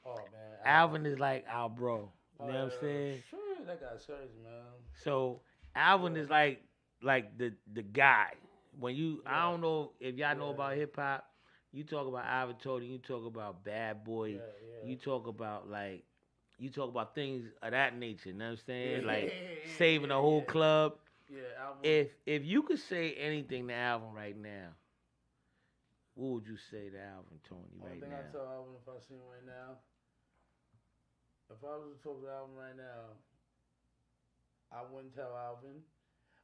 Oh man. Alvin is like our bro. You know what I'm saying? Sure, that guy's crazy, man. So Alvin is like the guy. When you, I Yeah. don't know if y'all know Yeah. about hip hop. You talk about Alvin Tony. You talk about Bad Boy. Yeah. You talk about things of that nature. You know what I'm saying? Yeah, Like yeah, saving the whole club. Yeah, Alvin. If you could say anything to Alvin right now, what would you say to Alvin Tony One right thing now? I tell Alvin if I see him right now, if I was to talk to Alvin right now, I wouldn't tell Alvin.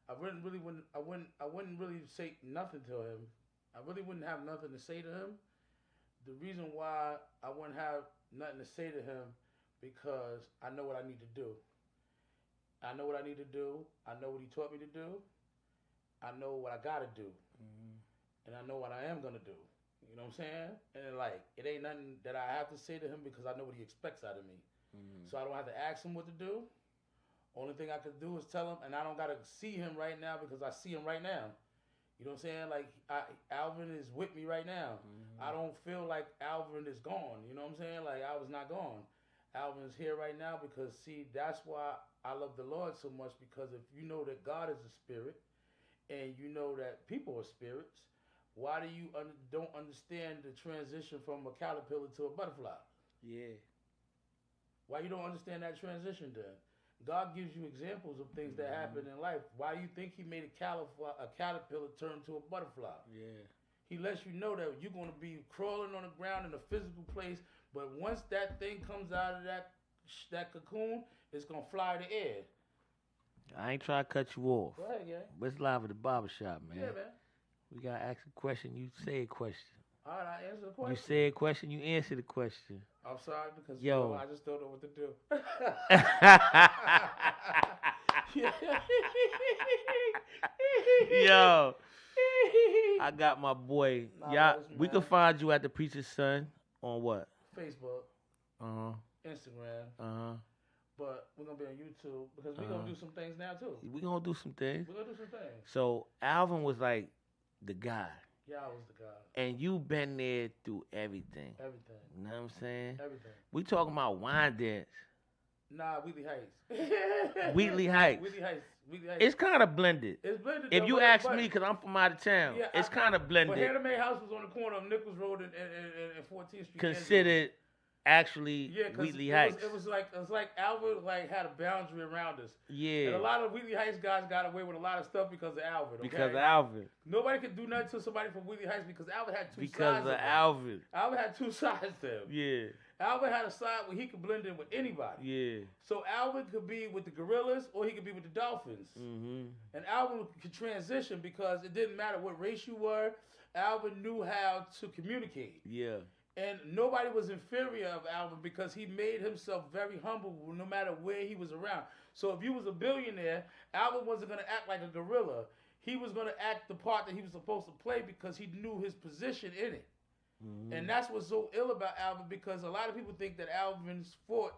I wouldn't really say nothing to him. I really wouldn't have nothing to say to him. The reason why I wouldn't have nothing to say to him because I know what I need to do. I know what I need to do. I know what he taught me to do. I know what I gotta do. And I know what I am gonna do. You know what I'm saying? And like, it ain't nothing that I have to say to him because I know what he expects out of me. So I don't have to ask him what to do. Only thing I could do is tell him, and I don't gotta see him right now because I see him right now. You know what I'm saying? Like, Alvin is with me right now. I don't feel like Alvin is gone. You know what I'm saying? Like, Alvin's not gone. Alvin's here right now because, see, that's why I love the Lord so much, because if you know that God is a spirit and you know that people are spirits, why do you don't understand the transition from a caterpillar to a butterfly? Yeah. Why you don't understand that transition then? God gives you examples of things that happen in life. Why do you think he made a caterpillar turn to a butterfly? Yeah. He lets you know that you're going to be crawling on the ground in a physical place, but once that thing comes out of that cocoon, it's going to fly in the air. I ain't trying to cut you off. Go ahead, yeah. But it's live at the barbershop, man. Yeah, man. We got to ask a question. You say a question. All right, I answer the You question. say a question, you answer the question. I'm sorry because Yo. I just don't know what to do. Yo, I got my boy. Nah, Yeah, listen, we man. can find you at the Preacher's Son on what? Facebook, Uh-huh. Instagram, Uh-huh. but we're going to be on YouTube because we're going to do some things now too. We gonna do some things. We're going to do some things. So Alvin was like the guy. Yeah, I was the guy. And you been there through everything. Everything. You know what I'm saying? Everything. We talking about wine dance. Nah, Wheatley Heights. Wheatley Heights. Wheatley Heights. Wheatley Heights. It's kind of blended. It's blended. If though, you but- ask but- me, because I'm from out of town, Yeah, it's kind of blended. But Hannah Mae House was on the corner of Nichols Road and 14th Street. Considered actually Yeah, because Wheatley Heights. it was like Alvin had a boundary around us. Yeah. And a lot of Wheatley Heights guys got away with a lot of stuff because of Alvin. Okay? Because of Alvin. Nobody could do nothing to somebody from Wheatley Heights because Alvin had two Because sides. of him. Alvin. Alvin had two sides to him. Yeah. Alvin had a side where he could blend in with anybody. Yeah. So Alvin could be with the Gorillas or he could be with the Dolphins. Mm-hmm. And Alvin could transition because it didn't matter what race you were. Alvin knew how to communicate. Yeah. And nobody was inferior of Alvin because he made himself very humble no matter where he was around. So if you was a billionaire, Alvin wasn't going to act like a gorilla. He was going to act the part that he was supposed to play because he knew his position in it. Mm-hmm. And that's what's so ill about Alvin, because a lot of people think that Alvin's fought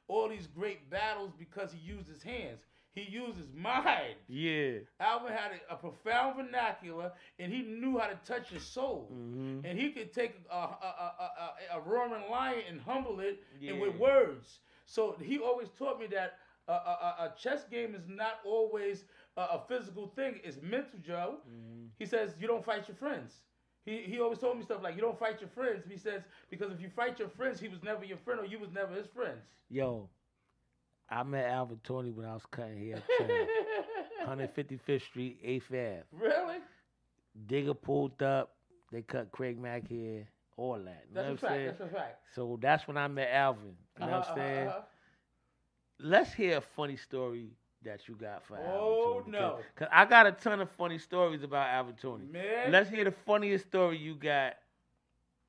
all these great battles because he used his hands. He used his mind. Yeah. Alvin had a profound vernacular, and he knew how to touch your soul. Mm-hmm. And he could take a roaring lion and humble it and with Yeah. words. So he always taught me that a chess game is not always a physical thing. It's mental, Joe. Mm-hmm. He says you don't fight your friends. He always told me stuff like you don't fight your friends. He says because if you fight your friends, he was never your friend or you was never his friends. Yo, I met Alvin Tony when I was cutting hair. 155th Street, 8th Ave. Really? Digger pulled up. They cut Craig Mack hair. All that. You know That's a what I'm fact. saying? That's a fact. So that's when I met Alvin. You know what I'm saying? Let's hear a funny story that you got for Oh, Alvin Tony. no. Because I got a ton of funny stories about Alvin Tony. Man. Let's hear the funniest story you got,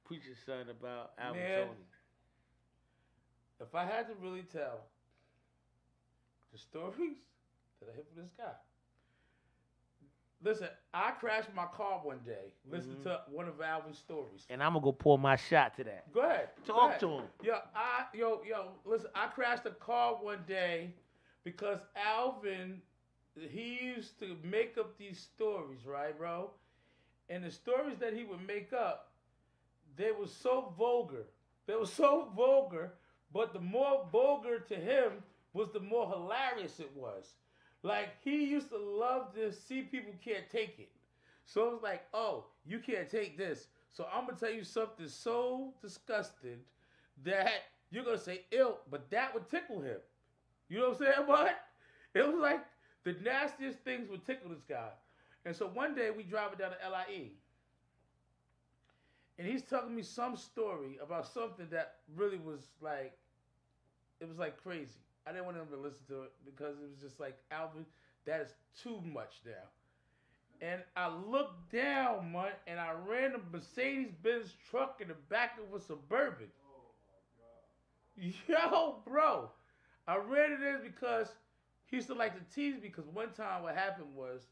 Preacher's Son, about Alvin Man. Tony. If I had to really tell the stories that I hit for this guy. Listen, I crashed my car one day. Listen to one of Alvin's stories. And I'm going to go pour my shot to that. Go ahead. Talk Go ahead. to him. Yo, listen, I crashed a car one day Because Alvin, he used to make up these stories, right, bro? And the stories that he would make up, they were so vulgar. They were so vulgar, but the more vulgar to him was the more hilarious it was. Like, he used to love to see people can't take it. So it was like, oh, you can't take this. So I'm going to tell you something so disgusting that you're going to say, ill, but that would tickle him. You know what I'm saying, bud? It was like the nastiest things would tickle this guy. And so one day we driving down to LIE. And he's telling me some story about something that really was like, it was like crazy. I didn't want him to listen to it because it was just like, Alvin, that is too much now. And I looked down, man, and I ran a Mercedes-Benz truck in the back of a Suburban. Yo, bro. I ran it in because he used to like to tease me because one time what happened was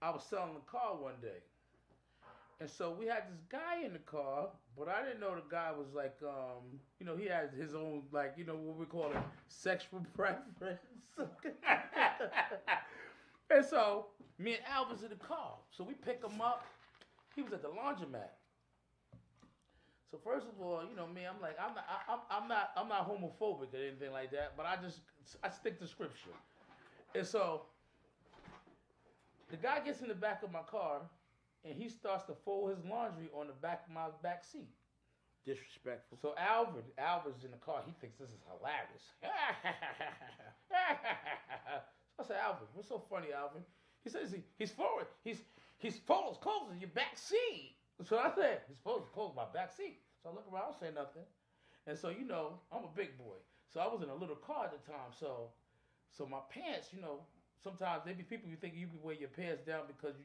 I was selling a car one day. And so we had this guy in the car, but I didn't know the guy was like, he had his own, like, what we call it, sexual preference. And so me and Al was in the car. So we pick him up. He was at the laundromat. So first of all, me, I'm like, I'm not homophobic or anything like that, but I stick to scripture. And so the guy gets in the back of my car and he starts to fold his laundry on the back of my back seat. Disrespectful. So Alvin's in the car. He thinks this is hilarious. So I said, Alvin, what's so funny, Alvin? He says he's folding his clothes in your back seat. So I said, he's folding his clothes in my back seat. So I look around, I don't say nothing. And so, I'm a big boy. So I was in a little car at the time. So my pants, sometimes there be people you think you can wear your pants down because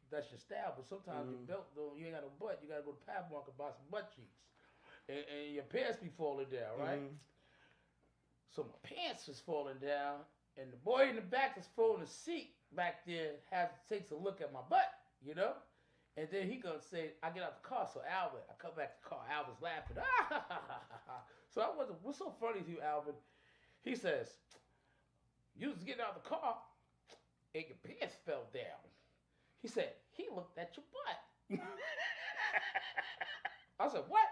that's your style. But sometimes your belt, though, you ain't got no butt. You got to go to Pathmark and buy some butt cheeks. And your pants be falling down, right? So my pants is falling down. And the boy in the back that's folding the seat back there takes a look at my butt, And then he gonna say, I get out the car. So Alvin, I come back to the car. Alvin's laughing. So I wasn't, what's so funny to you, Alvin? He says, you was getting out of the car and your pants fell down. He said, he looked at your butt. I said, what?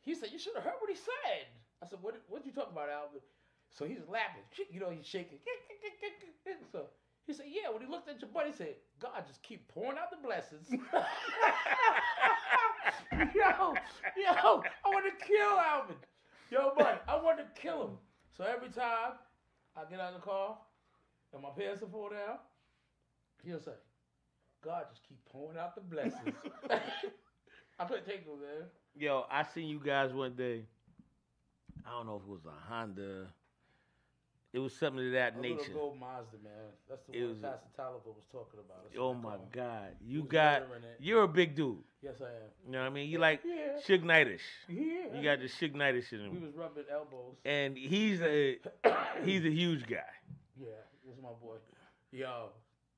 He said, you should have heard what he said. I said, what you talking about, Alvin? So he's laughing. He's shaking. So he said, yeah, when he looked at your butt, he said, God just keep pouring out the blessings. Yo, I want to kill Alvin. Yo, buddy, I want to kill him. So every time I get out of the car and my pants will fall down, he'll say, God just keep pouring out the blessings. I couldn't take it, man. Yo, I seen you guys one day. I don't know if it was a Honda. It was something of that nature. Little gold Mazda, man. That's the one Pastor Taliban was talking about. That's oh my God, you're a big dude. Yes, I am. You know what I mean? You like Suge Knight-ish. Yeah. You got the Suge Knight-ish in him. We was rubbing elbows. And he's a huge guy. Yeah, this is my boy. Yo.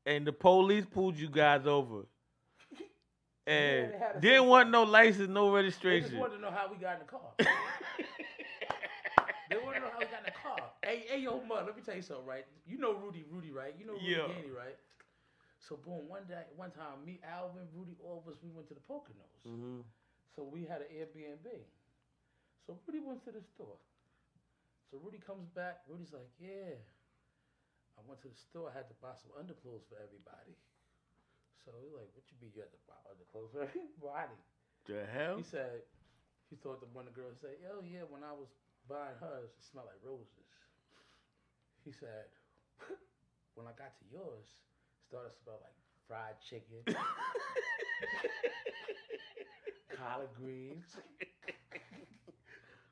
And the police pulled you guys over. And didn't want no license, no registration. They just wanted to know how we got in the car. They want to know how we got in the car. Hey, yo, mud, let me tell you something, right? You know Rudy, right? You know Rudy Ganey, right? So, boom, one time, me, Alvin, Rudy, all of us, we went to the Poconos. Mm-hmm. So, we had an Airbnb. So, Rudy went to the store. So, Rudy comes back. Rudy's like, yeah, I went to the store. I had to buy some underclothes for everybody. So, he's like, what you mean you had to buy underclothes for everybody? The hell? He said, he thought that one of the girls said, oh, yeah, when I was buying hers, it smelled like roses. He said, when I got to yours, it started to smell like fried chicken, collard greens,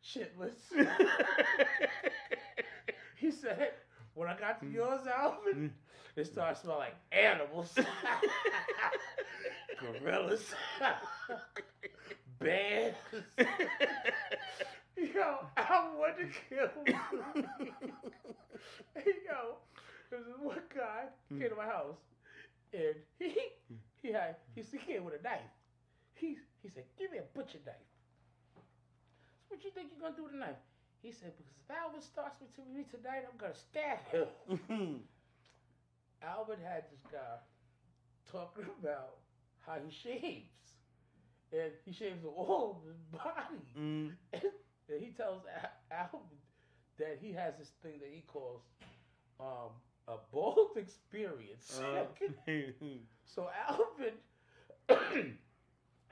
chitlins. He said, when I got to yours, Alvin, it started to smell like animals, gorillas, bears. Yo, I want to kill him. Yo, there was this one guy came to my house, and he came with a knife. He said, give me a butcher knife. So what you think you're going to do with a knife? He said, because if Alvin starts with me tonight, I'm gonna stab him. Alvin had this guy talking about how he shaves. And he shaves all of his body. And he tells Alvin that he has this thing that he calls a bold experience. So Alvin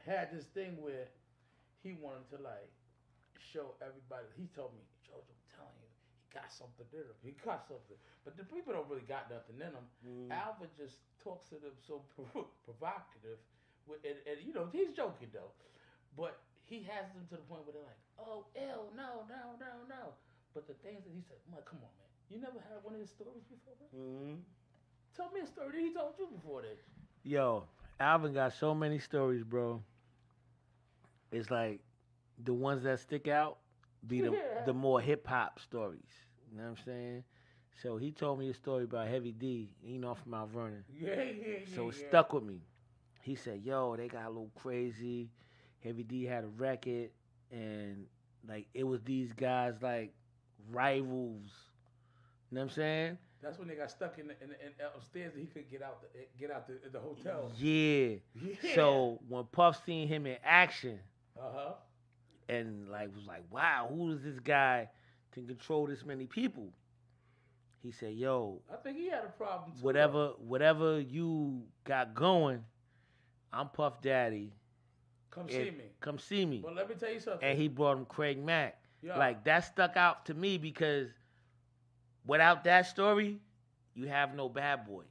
had this thing where he wanted to like show everybody. He told me, George, I'm telling you, he got something in him. He got something. But the people don't really got nothing in them. Alvin just talks to them so provocative. And you know, he's joking though. But he has them to the point where they're like, oh, ew, no. But the things that he said, I'm like, come on, man. You never had one of his stories before, man? Tell me a story that he told you before this. Yo, Alvin got so many stories, bro. It's like the ones that stick out be the more hip hop stories. You know what I'm saying? So he told me a story about Heavy D, from Mount Vernon. So it stuck with me. He said, yo, they got a little crazy. Heavy D had a record, and like it was these guys like rivals. You know what I'm saying? That's when they got stuck in upstairs and he couldn't get out the hotel. Yeah. So when Puff seen him in action, and like was like, wow, who is this guy to control this many people? He said, yo, I think he had a problem too. Whatever you got going, I'm Puff Daddy. Come see me. Come see me. Well, let me tell you something. And he brought him Craig Mack. Yeah. Like that stuck out to me because without that story, you have no Bad Boy.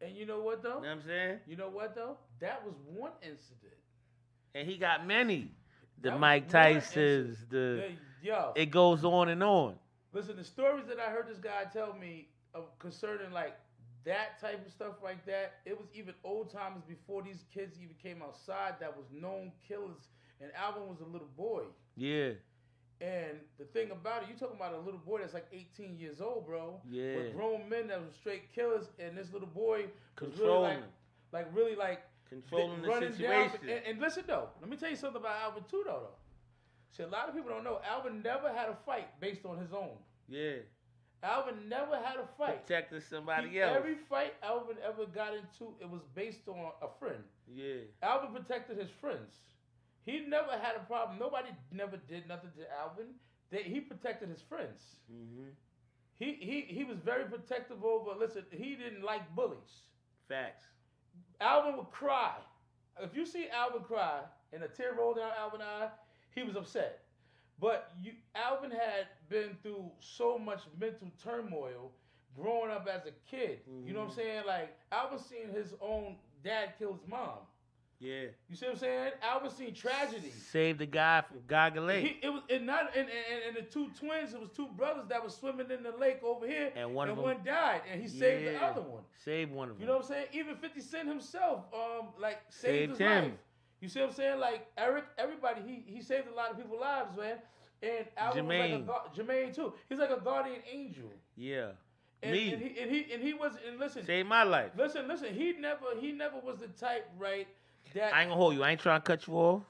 And you know what though? You know what I'm saying? You know what though? That was one incident. And he got many. The Mike Tysons, it goes on and on. Listen, the stories that I heard this guy tell me concerning like that type of stuff like that, it was even old timers before these kids even came outside that was known killers. And Alvin was a little boy. Yeah. And the thing about it, you talking about a little boy that's like 18 years old, bro. Yeah. With grown men that were straight killers, and this little boy was controlling. really like controlling the situation. Down. And listen though, let me tell you something about Alvin too though. See, a lot of people don't know Alvin never had a fight based on his own. Yeah. Alvin never had a fight. Protecting somebody else. Every fight Alvin ever got into, it was based on a friend. Yeah. Alvin protected his friends. He never had a problem. Nobody never did nothing to Alvin. He protected his friends. Mm-hmm. He was very protective over. Listen, he didn't like bullies. Facts. Alvin would cry. If you see Alvin cry and a tear roll down Alvin's eye, he was upset. But Alvin had been through so much mental turmoil growing up as a kid. Mm-hmm. You know what I'm saying? Like Alvin seen his own dad kill his mom. Yeah. You see what I'm saying? Alvin seen tragedy. Saved the guy from Gaga Lake. It was not and the two twins. It was two brothers that was swimming in the lake over here, and one died, and he saved the other one. Saved one of them. You know what I'm saying? Even 50 Cent himself, saved his life. You see what I'm saying? Like Eric, everybody, he saved a lot of people's lives, man. And Alvin Jermaine. was like Jermaine too. He's like a guardian angel. Yeah. And he was listen. Saved my life. Listen. He never was the type, right? That I ain't gonna hold you. I ain't trying to cut you off.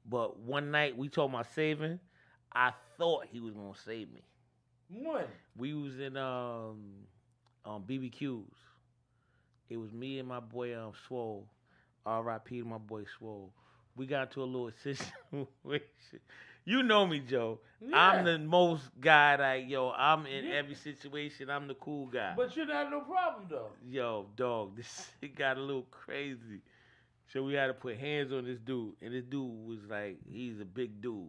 But one night we talking about saving. I thought he was gonna save me. When? We was in BBQs. It was me and my boy Swole. R.I.P. to my boy Swole. We got into a little situation. You know me, Joe. Yeah. I'm the most guy I'm in every situation. I'm the cool guy. But you're not no problem though. Yo, dog, this shit got a little crazy. So we had to put hands on this dude. And this dude was like, he's a big dude.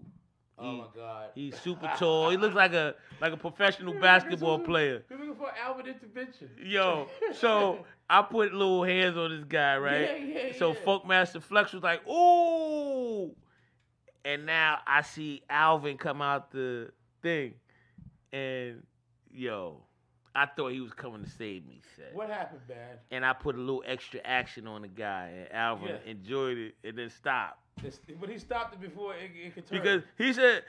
Oh my God. He's super tall. He looks like a professional basketball player. You're looking for Alvin intervention. Yo, so I put little hands on this guy, right? Yeah. So Funkmaster Flex was like, ooh. And now I see Alvin come out the thing. And, yo, I thought he was coming to save me. Said. What happened, man? And I put a little extra action on the guy. And Alvin enjoyed it and then stopped. But he stopped it before it could turn. Because he said,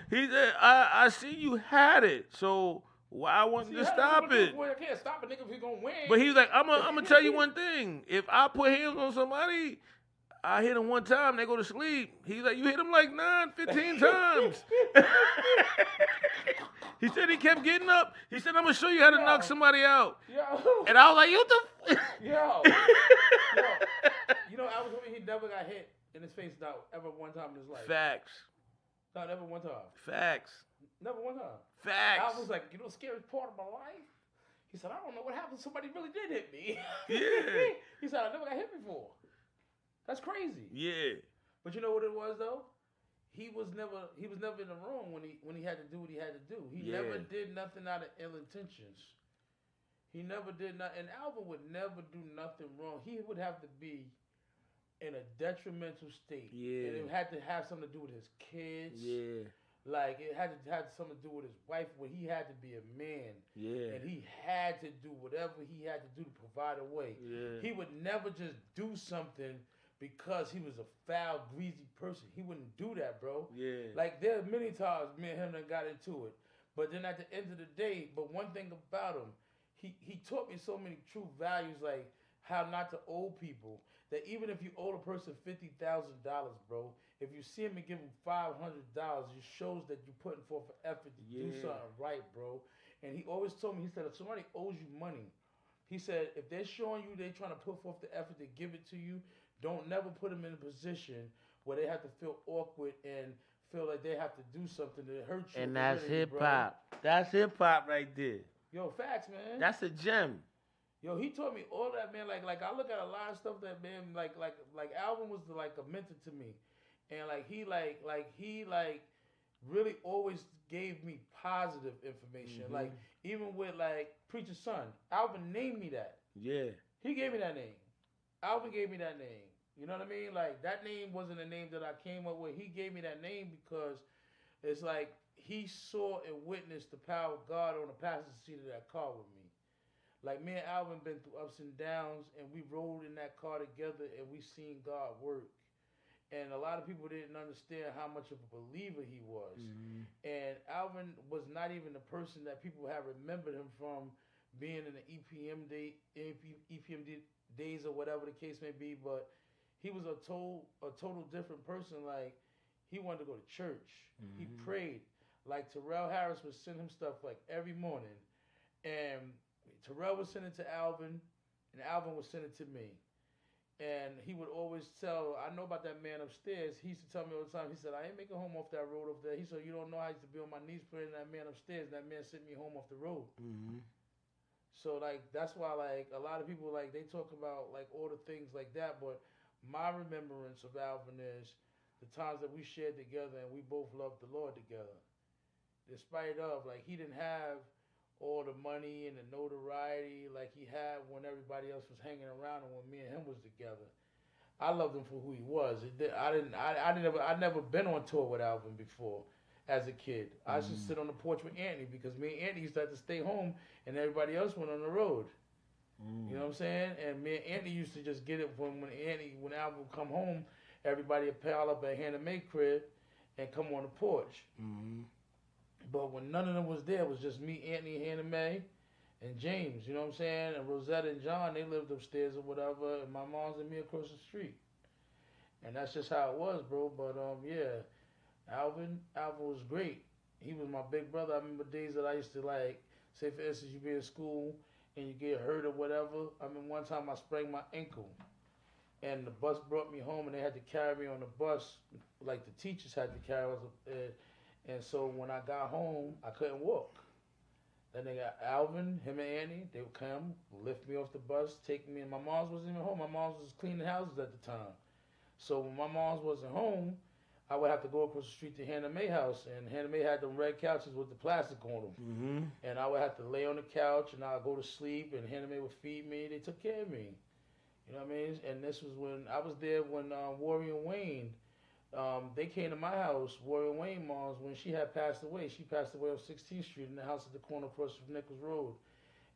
I see you had it. So why I wanted to stop it? Boy, I can't stop a nigga if he's going to win. But he was like, I'm gonna tell you one thing. If I put hands on somebody, I hit him one time, they go to sleep. He's like, you hit him like 9, 15 times. He said he kept getting up. He said, I'm going to show you how to knock somebody out. Yo. And I was like, you the Yo. You know, Alvin told me he never got hit in his face not ever one time in his life. Facts. Not ever one time. Facts. Never one time. Facts. Alvin was like, you know the scariest part of my life? He said, I don't know what happened. Somebody really did hit me. Yeah. He said, I never got hit before. That's crazy. Yeah. But you know what it was though? He was never in the wrong when he had to do what he had to do. He never did nothing out of ill intentions. He never did nothing. And Alvin would never do nothing wrong. He would have to be in a detrimental state. Yeah. And it had to have something to do with his kids. Yeah. Like it had something to do with his wife, where he had to be a man. Yeah. And he had to do whatever he had to do to provide a way. Yeah. He would never just do something because he was a foul, greasy person. He wouldn't do that, bro. Yeah. Like, there are many times me and him that got into it. But then at the end of the day, but one thing about him, he taught me so many true values, like how not to owe people. That even if you owe a person $50,000, bro, if you see him and give him $500, it shows that you're putting forth an effort to do something right, bro. And he always told me, he said, if somebody owes you money, he said, if they're showing you they're trying to put forth the effort to give it to you, don't never put them in a position where they have to feel awkward and feel like they have to do something that hurt you. And that's hip hop. That's hip hop right there. Yo, facts, man. That's a gem. Yo, he taught me all that, man. Like I look at a lot of stuff that, man, like Alvin was like a mentor to me, and he really always gave me positive information. Mm-hmm. Like even with like Preacher's Son, Alvin named me that. Yeah. He gave me that name. Alvin gave me that name. You know what I mean? Like, that name wasn't a name that I came up with. He gave me that name because it's like he saw and witnessed the power of God on the passenger seat of that car with me. Like, me and Alvin been through ups and downs, and we rode in that car together, and we seen God work. And a lot of people didn't understand how much of a believer he was. Mm-hmm. And Alvin was not even the person that people have remembered him from being in the EPM days or whatever the case may be, but he was a total different person. Like, he wanted to go to church. Mm-hmm. He prayed. Like, Terrell Harris would send him stuff like every morning, and Terrell would send it to Alvin, and Alvin would send it to me. And he would always tell, I know about that man upstairs. He used to tell me all the time, he said, I ain't making home off that road over there. He said, you don't know I used to be on my knees praying to that man upstairs, and that man sent me home off the road. Mm-hmm. So, like, that's why, like, a lot of people, like, they talk about, like, all the things like that, but my remembrance of Alvin is the times that we shared together and we both loved the Lord together. Despite of, like, he didn't have all the money and the notoriety like he had when everybody else was hanging around and when me and him was together. I loved him for who he was. I never been on tour with Alvin before as a kid. I used to sit on the porch with Anthony because me and Anthony used to have to stay home and everybody else went on the road. You know what I'm saying? And me and Anthony used to just get it when Alvin would come home, everybody would pile up at Hannah Mae crib and come on the porch. Mm-hmm. But when none of them was there, it was just me, Anthony, Hannah Mae, and James, you know what I'm saying? And Rosetta and John, they lived upstairs or whatever, and my mom's and me across the street. And that's just how it was, bro. But, yeah, Alvin was great. He was my big brother. I remember days that I used to, like, say, for instance, you be in school and you get hurt or whatever. I mean, one time I sprained my ankle, and the bus brought me home, and they had to carry me on the bus, like the teachers had to carry us. And so when I got home, I couldn't walk. Then they got Alvin, him and Annie. They would come, lift me off the bus, take me, and my mom wasn't even home. My mom was cleaning houses at the time. So when my mom wasn't home, I would have to go across the street to Hannah Mae house, and Hannah Mae had them red couches with the plastic on them. Mm-hmm. And I would have to lay on the couch, and I would go to sleep, and Hannah Mae would feed me. They took care of me. You know what I mean? And this was when I was there when Warrior Wayne, they came to my house, Warrior Wayne moms, when she had passed away. She passed away on 16th Street in the house at the corner across from Nichols Road.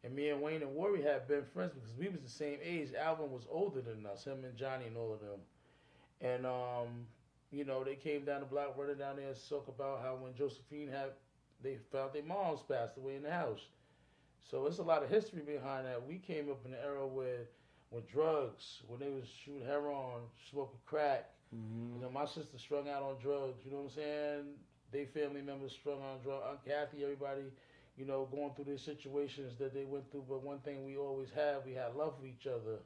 And me and Wayne and Warrior had been friends because we was the same age. Alvin was older than us, him and Johnny and all of them. And, you know, they came down the block, running down there and talk about how when Josephine they found their moms passed away in the house. So it's a lot of history behind that. We came up in the era where when drugs, when they was shooting heroin, smoking crack. You know, my sister strung out on drugs. You know what I'm saying? They family members strung out on drugs. Aunt Kathy, everybody, you know, going through these situations that they went through. But one thing we always had, we had love for each other.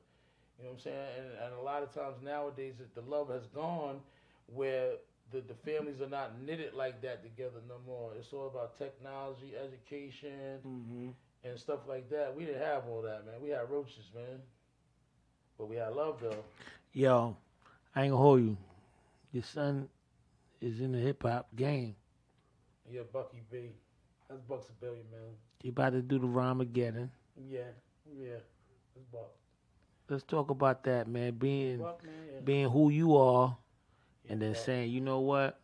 You know what I'm saying? And a lot of times nowadays, the love has gone where the families are not knitted like that together no more. It's all about technology, education, and stuff like that. We didn't have all that, man. We had roaches, man. But we had love, though. Yo, I ain't gonna hold you. Your son is in the hip hop game. Yeah, Bucky B. That's Bucks a Billion, man. He about to do the Ramageddon. Yeah. That's Buck. Let's talk about that, man. Buck, man, yeah. Being who you are, Yeah, and then Buck. saying, you know what?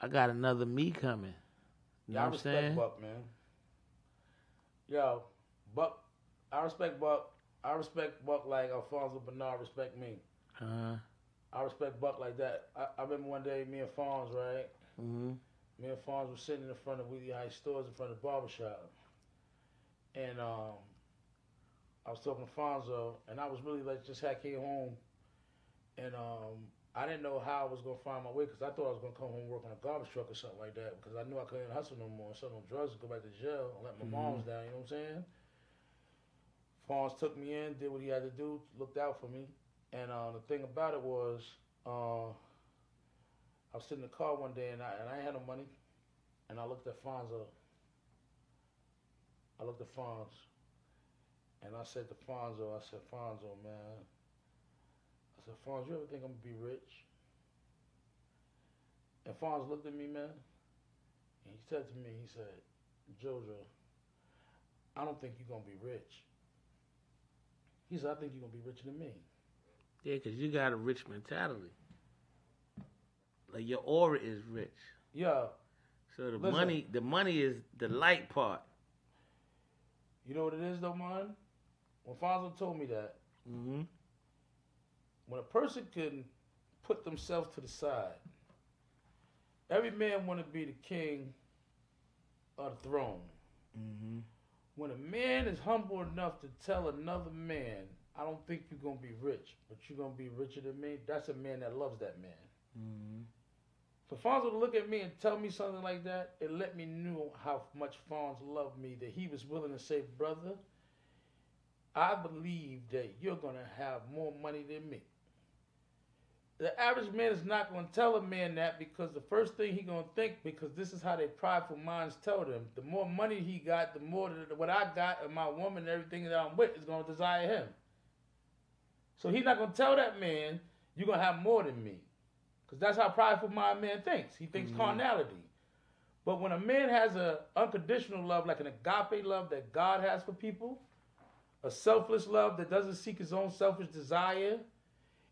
I got another me coming. You know I what I'm respect saying? Buck, man. Yo, Buck, I respect Buck. I respect Buck like Alfonso Bernard respect me. I respect Buck like that. I remember one day me and Fonz, right? Me and Fonz were sitting in front of Wheatley Heights stores in front of the barbershop. And I was talking to Fonzo, and I was really like just had came home. And I didn't know how I was going to find my way because I thought I was going to come home and work on a garbage truck or something like that because I knew I couldn't hustle no more, sell no drugs, and go back to jail and let my moms down, you know what I'm saying? Fonz took me in, did what he had to do, looked out for me. And the thing about it was, I was sitting in the car one day and I ain't had no money. And I looked at Fonzo. I looked at Fonz. And I said to Fonzo, Fonzo, man. I said, Fonz, you ever think I'm going to be rich? And Fonz looked at me, man. And he said to me, he said, Jojo, I don't think you're going to be rich. He said, I think you're going to be richer than me. Yeah, because you got a rich mentality. Like your aura is rich. Yeah. So the Listen. money is the light part. You know what it is though, man? When Fonzo told me that, when a person can put themselves to the side, every man want to be the king of the throne. When a man is humble enough to tell another man, I don't think you're going to be rich, but you're going to be richer than me, that's a man that loves that man. For Fonzo to look at me and tell me something like that, it let me know how much Fonz loved me, that he was willing to say, brother, I believe that you're going to have more money than me. The average man is not going to tell a man that because the first thing he's going to think, because this is how their prideful minds tell them, the more money he got, the more what I got and my woman and everything that I'm with is going to desire him. So he's not going to tell that man, you're going to have more than me. Because that's how prideful my man thinks. He thinks carnality. But when a man has an unconditional love, like an agape love that God has for people, a selfless love that doesn't seek his own selfish desire,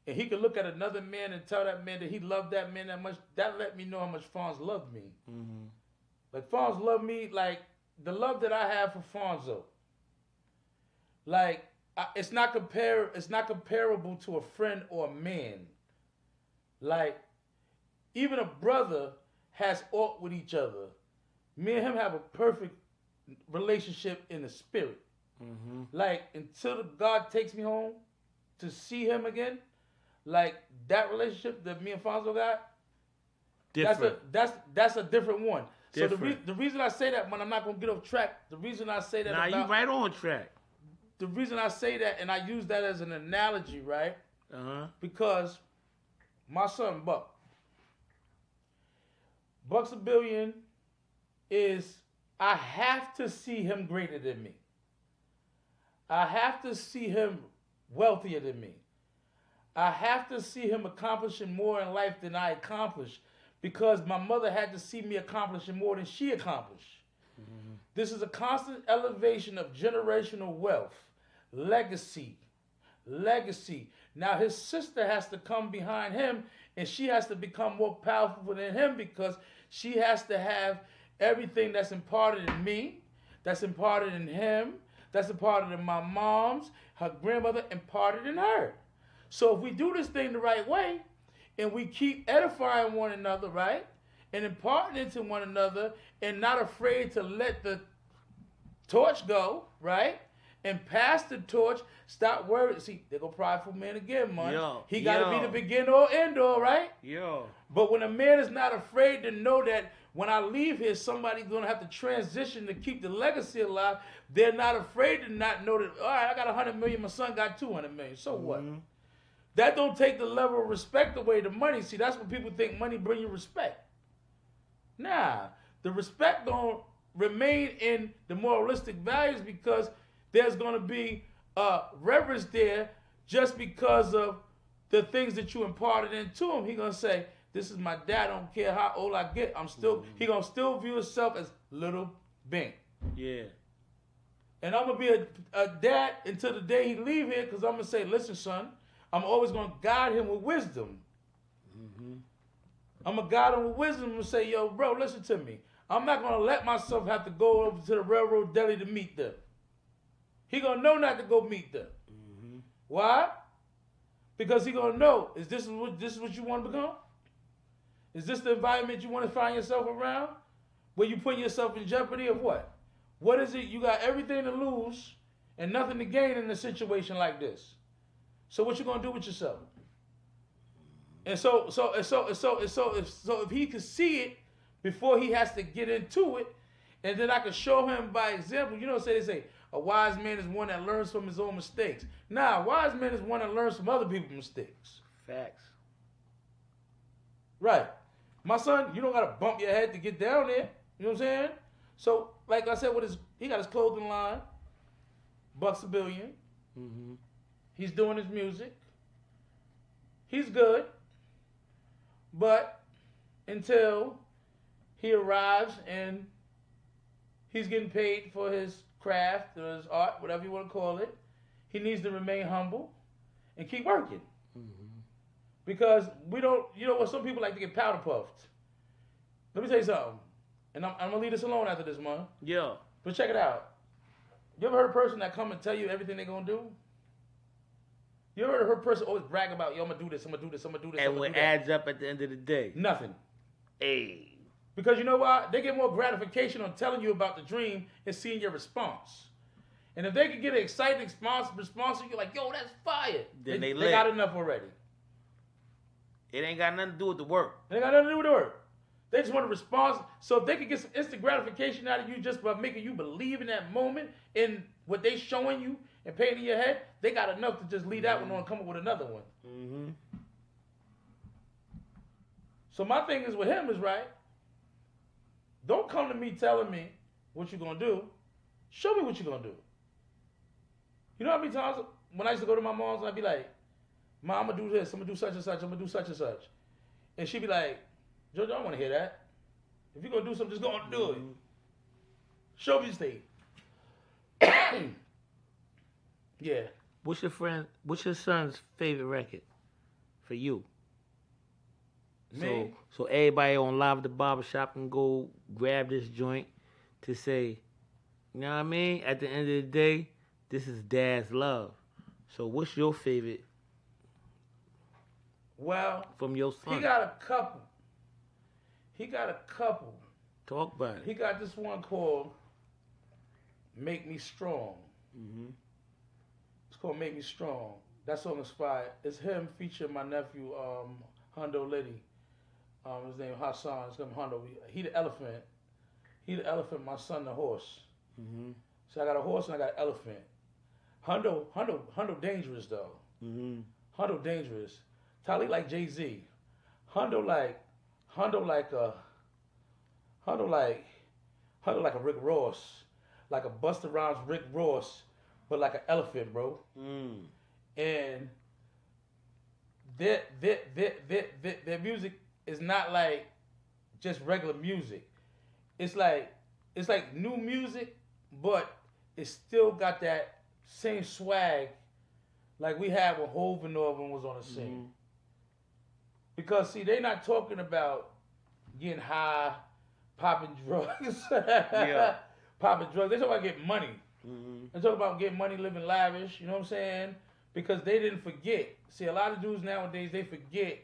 and he can look at another man and tell that man that he loved that man that much, that let me know how much Fonz loved me. Like Fonz loved me, like the love that I have for Fonzo. Like, it's not comparable to a friend or a man. Like, even a brother has aught with each other. Me and him have a perfect relationship in the spirit. Like, until God takes me home to see him again, like that relationship that me and Fonzo got, Different. that's a different one. Different. So the reason I say that, man, I'm not gonna get off track. The reason I say that, Nah, you right on track. The reason I say that, and I use that as an analogy, right? Because my son Bucks a Billion is, I have to see him greater than me. I have to see him wealthier than me. I have to see him accomplishing more in life than I accomplished because my mother had to see me accomplishing more than she accomplished. This is a constant elevation of generational wealth, legacy. Now his sister has to come behind him and she has to become more powerful than him because she has to have everything that's imparted in me, that's imparted in him, that's imparted in my mom's, her grandmother imparted in her. So if we do this thing the right way and we keep edifying one another, right, and imparting into one another and not afraid to let the torch go, right, and pass the torch. Stop worrying. See, they go prideful man again, man. He got to be the beginner or end all, right? Yo. But when a man is not afraid to know that when I leave here, somebody's going to have to transition to keep the legacy alive, they're not afraid to not know that, all right, I got 100 million, my son got 200 million. So what? That don't take the level of respect away the money. See, that's what people think money bring you respect. Nah, the respect don't remain in the moralistic values because there's going to be reverence there just because of the things that you imparted into him. He going to say, this is my dad. I don't care how old I get. I'm still. He gonna still view himself as little Bink. Yeah. And I'm gonna be a dad until the day he leave here, because I'm gonna say, listen, son, I'm always gonna guide him with wisdom. I'm gonna guide him with wisdom and say, yo, bro, listen to me. I'm not gonna let myself have to go over to the railroad deli to meet them. He gonna know not to go meet them. Why? Because he gonna know, is this what you want to become? Is this the environment you want to find yourself around? Where you put yourself in jeopardy of what? What is it? You got everything to lose and nothing to gain in a situation like this. So what you gonna do with yourself? And so if he could see it before he has to get into it, and then I could show him by example. You know, they say a wise man is one that learns from his own mistakes. Nah, a wise man is one that learns from other people's mistakes. Facts. Right. My son, you don't gotta bump your head to get down there. You know what I'm saying? So, like I said, he got his clothing line, Bucks a Billion. He's doing his music. He's good. But until he arrives and he's getting paid for his craft or his art, whatever you want to call it, he needs to remain humble and keep working. Because we don't, you know what, some people like to get powder puffed. Let me tell you something. And I'm going to leave this alone after this, man. Yeah. But check it out. You ever heard a person that come and tell you everything they're going to do? You ever heard a person always brag about, yo, I'm going to do this, I'm going to do this, I'm going to do this, And what adds up at the end of the day? Nothing. Hey. Because you know why? They get more gratification on telling you about the dream and seeing your response. And if they can get an exciting response, you're like, yo, that's fire. Then they got enough already. It ain't got nothing to do with the work. It ain't got nothing to do with the work. They just want a response. So if they can get some instant gratification out of you just by making you believe in that moment in what they showing you and painting your head, they got enough to just leave that one on and come up with another one. So my thing is with him is, right, don't come to me telling me what you're going to do. Show me what you're going to do. You know how many times when I used to go to my mom's and I'd be like, Mom, I'm going to do this, I'm going to do such and such, I'm going to do such and such. And she'd be like, Jojo, I don't want to hear that. If you're going to do something, just go on and do it. Show me the state. Yeah. What's your son's favorite record for you? Me? So everybody on Live at the Barbershop can go grab this joint to say, you know what I mean? At the end of the day, this is Dad's love. So what's your favorite? Well, from your son? He got a couple. Talk about it. He got this one called Make Me Strong. It's called Make Me Strong. That song is fire. It's him featuring my nephew, Hondo Liddy. His name Hassan. It's him, Hondo. He the elephant. My son the horse. So I got a horse and I got an elephant. Hondo dangerous though. Hondo dangerous. Talik like Jay-Z. Hondo like a Rick Ross. Like a Busta Rhymes Rick Ross, but like an elephant, bro. And their music is not like just regular music. It's like new music, but it still got that same swag like we had when Hov and Norman was on the scene. Because see, they not talking about getting high, popping drugs. Popping drugs. They talk about getting money. They talk about getting money, living lavish. You know what I'm saying? Because they didn't forget. See, a lot of dudes nowadays, they forget.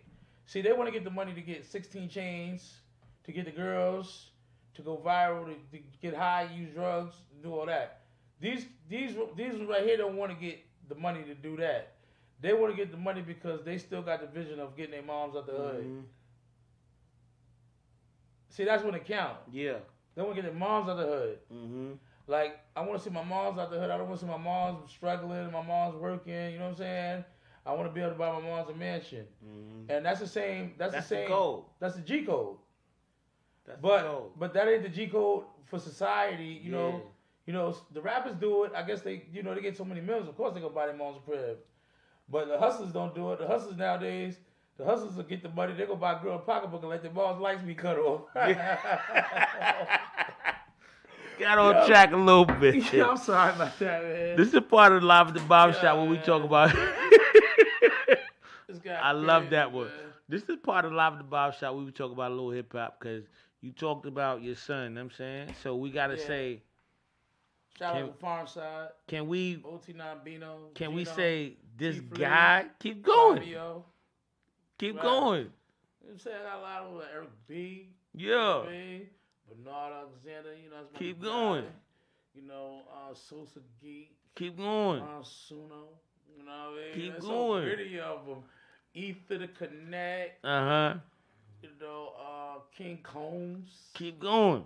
See, they want to get the money to get 16 chains, to get the girls, to go viral, to get high, use drugs, do all that. These right here don't want to get the money to do that. They want to get the money because they still got the vision of getting their moms out the hood. See, that's when it counts. Yeah. They want to get their moms out the hood. Mm-hmm. Like, I want to see my moms out the hood. I don't want to see my moms struggling, my moms working. You know what I'm saying? I want to be able to buy my mom's a mansion. Mm-hmm. And that's the same. That's the same. Code. That's the G code. That's the code. But that ain't the G code for society. You know. You know, the rappers do it. I guess they get so many millions. Of course, they gonna buy their mom's a crib. But the hustlers don't do it. The hustlers nowadays, the hustlers will get the money. They go buy a girl a pocketbook and let their mom's lights be cut off. Got on track a little bit. Yeah, I'm sorry about that, man. This is a part of the Live at the Barbershop when we talk about. I love that one. Man. This is part of Live at the Barbershop where we talk about a little hip hop because you talked about your son. You know what I'm saying, so we gotta say. Shout out to Farmside. Can we? OT9 Bino. Can Gino, we say this G-Free, guy? Keep going. Fabio, keep going. You know I'm saying? I got a lot of Eric B. Yeah. B, Bernard Alexander. You know. That's keep going. Guy. You know, Sosa Geek. Keep going. Suno. You know what I mean? Keep going. So pretty of them. Ether the Connect. You know, King Combs. Keep going.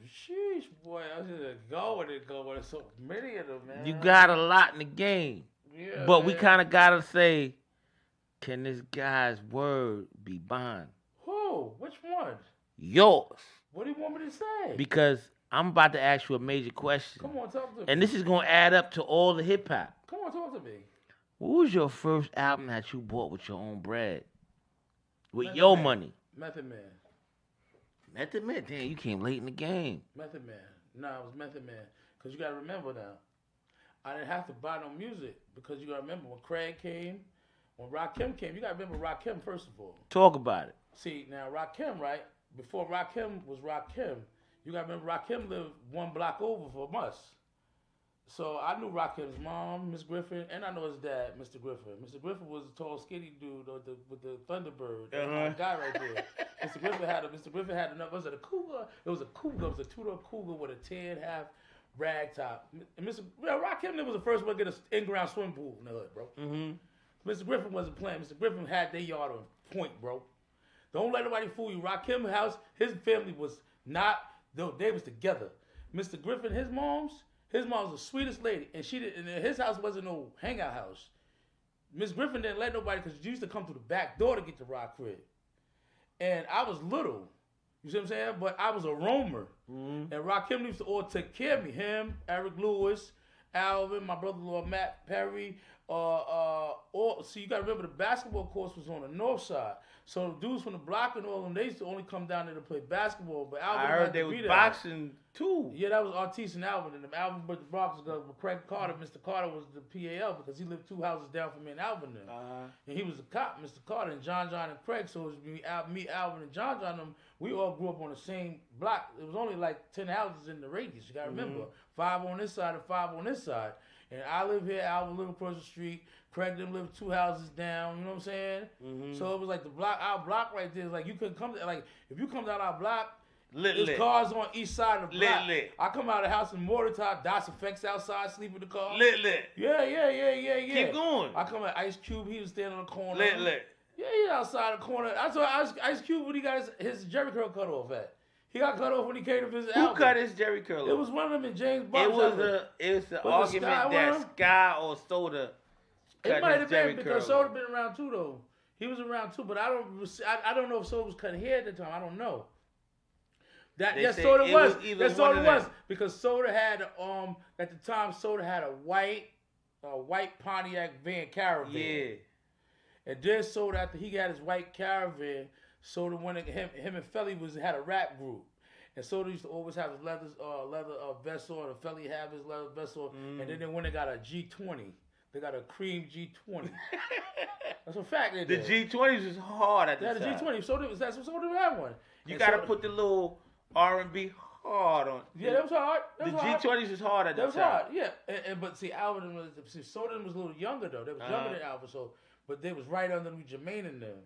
Sheesh, boy, I was just going. There's so many of them, man. You got a lot in the game. Yeah, but man. We kind of got to say, can this guy's word be bond? Who? Which one? Yours. What do you want me to say? Because I'm about to ask you a major question. Come on, talk to me. And this is going to add up to all the hip hop. Come on, talk to me. What was your first album that you bought with your own bread? With your money? Method Man. Method Man? Damn, you came late in the game. Method Man. No, it was Method Man. Because you got to remember now, I didn't have to buy no music. Because you got to remember when Craig came, when Rakim came, you got to remember Rakim first of all. Talk about it. See, now Rakim, right? Before Rakim was Rakim, you got to remember Rakim lived one block over from us. So I knew Rakim's mom, Miss Griffin, and I know his dad, Mr. Griffin. Mr. Griffin was a tall, skinny dude with the Thunderbird. That guy right there. Mr. Griffin had enough. Was it a Cougar? It was a Cougar. It was a two-door Cougar with a tan half rag top. And Rakim was the first one to get an in-ground swimming pool in the hood, bro. Mm-hmm. Mr. Griffin wasn't playing. Mr. Griffin had their yard on point, bro. Don't let nobody fool you. Rakim's house, his family was not. They was together. Mr. Griffin, his mom was the sweetest lady, and his house wasn't no hangout house. Miss Griffin didn't let nobody, because she used to come through the back door to get to Rock crib. And I was little, you see what I'm saying? But I was a roamer. Mm-hmm. And Rakim used to all take care of me. Him, Eric Lewis, Alvin, my brother-in-law Matt Perry. So you got to remember the basketball course was on the north side. So dudes from the block and all of them, they used to only come down there to play basketball. But Alvin I heard they was boxing too. Yeah, that was Artiste and Alvin. And Alvin but the Bronx was Craig Carter. Mr. Carter was the PAL because he lived 2 houses down from me and Alvin then. And he was a cop, Mr. Carter, and John and Craig. So it was me, Alvin, and John them. We all grew up on the same block. It was only like 10 houses in the radius. You got to remember. 5 on this side and 5 on this side. And I live here, Alvin live across the street. Craig them lived 2 houses down, you know what I'm saying? Mm-hmm. So it was like our block right there is like you couldn't come, like if you come down our block, there's cars on each side of the block. I come out of the house in Mortartop, Dots Effects outside, sleep in the car. Yeah. Keep going. I come at Ice Cube, he was standing on the corner. Yeah, he outside the corner. I saw Ice Cube when he got his Jerry curl cut off at. He got cut off when he came to visit Who cut his Jerry curl off? It was one of them in James Barber. It was the argument that Sky or Soda. It might have been because Soda been around too though. He was around too, but I don't know if Soda was cutting hair at the time. I don't know. Soda was because Soda had at the time Soda had a white Pontiac van Caravan. Yeah. And then Soda, after he got his white Caravan, Soda went him and Felly had a rap group. And Soda used to always have his leather vest on, and Felly have his leather vest on. And then they went and got a G20. They got a cream G20. That's a fact. The G20s was hard at the time. Yeah, the G20. That's what Soda had one. You got to put the little R&B hard on. Yeah, that was hard. The G20s was hard at the time. That was hard, yeah. But see, Soda was a little younger though. They was younger than Alvin, but they was right underneath Jermaine and them.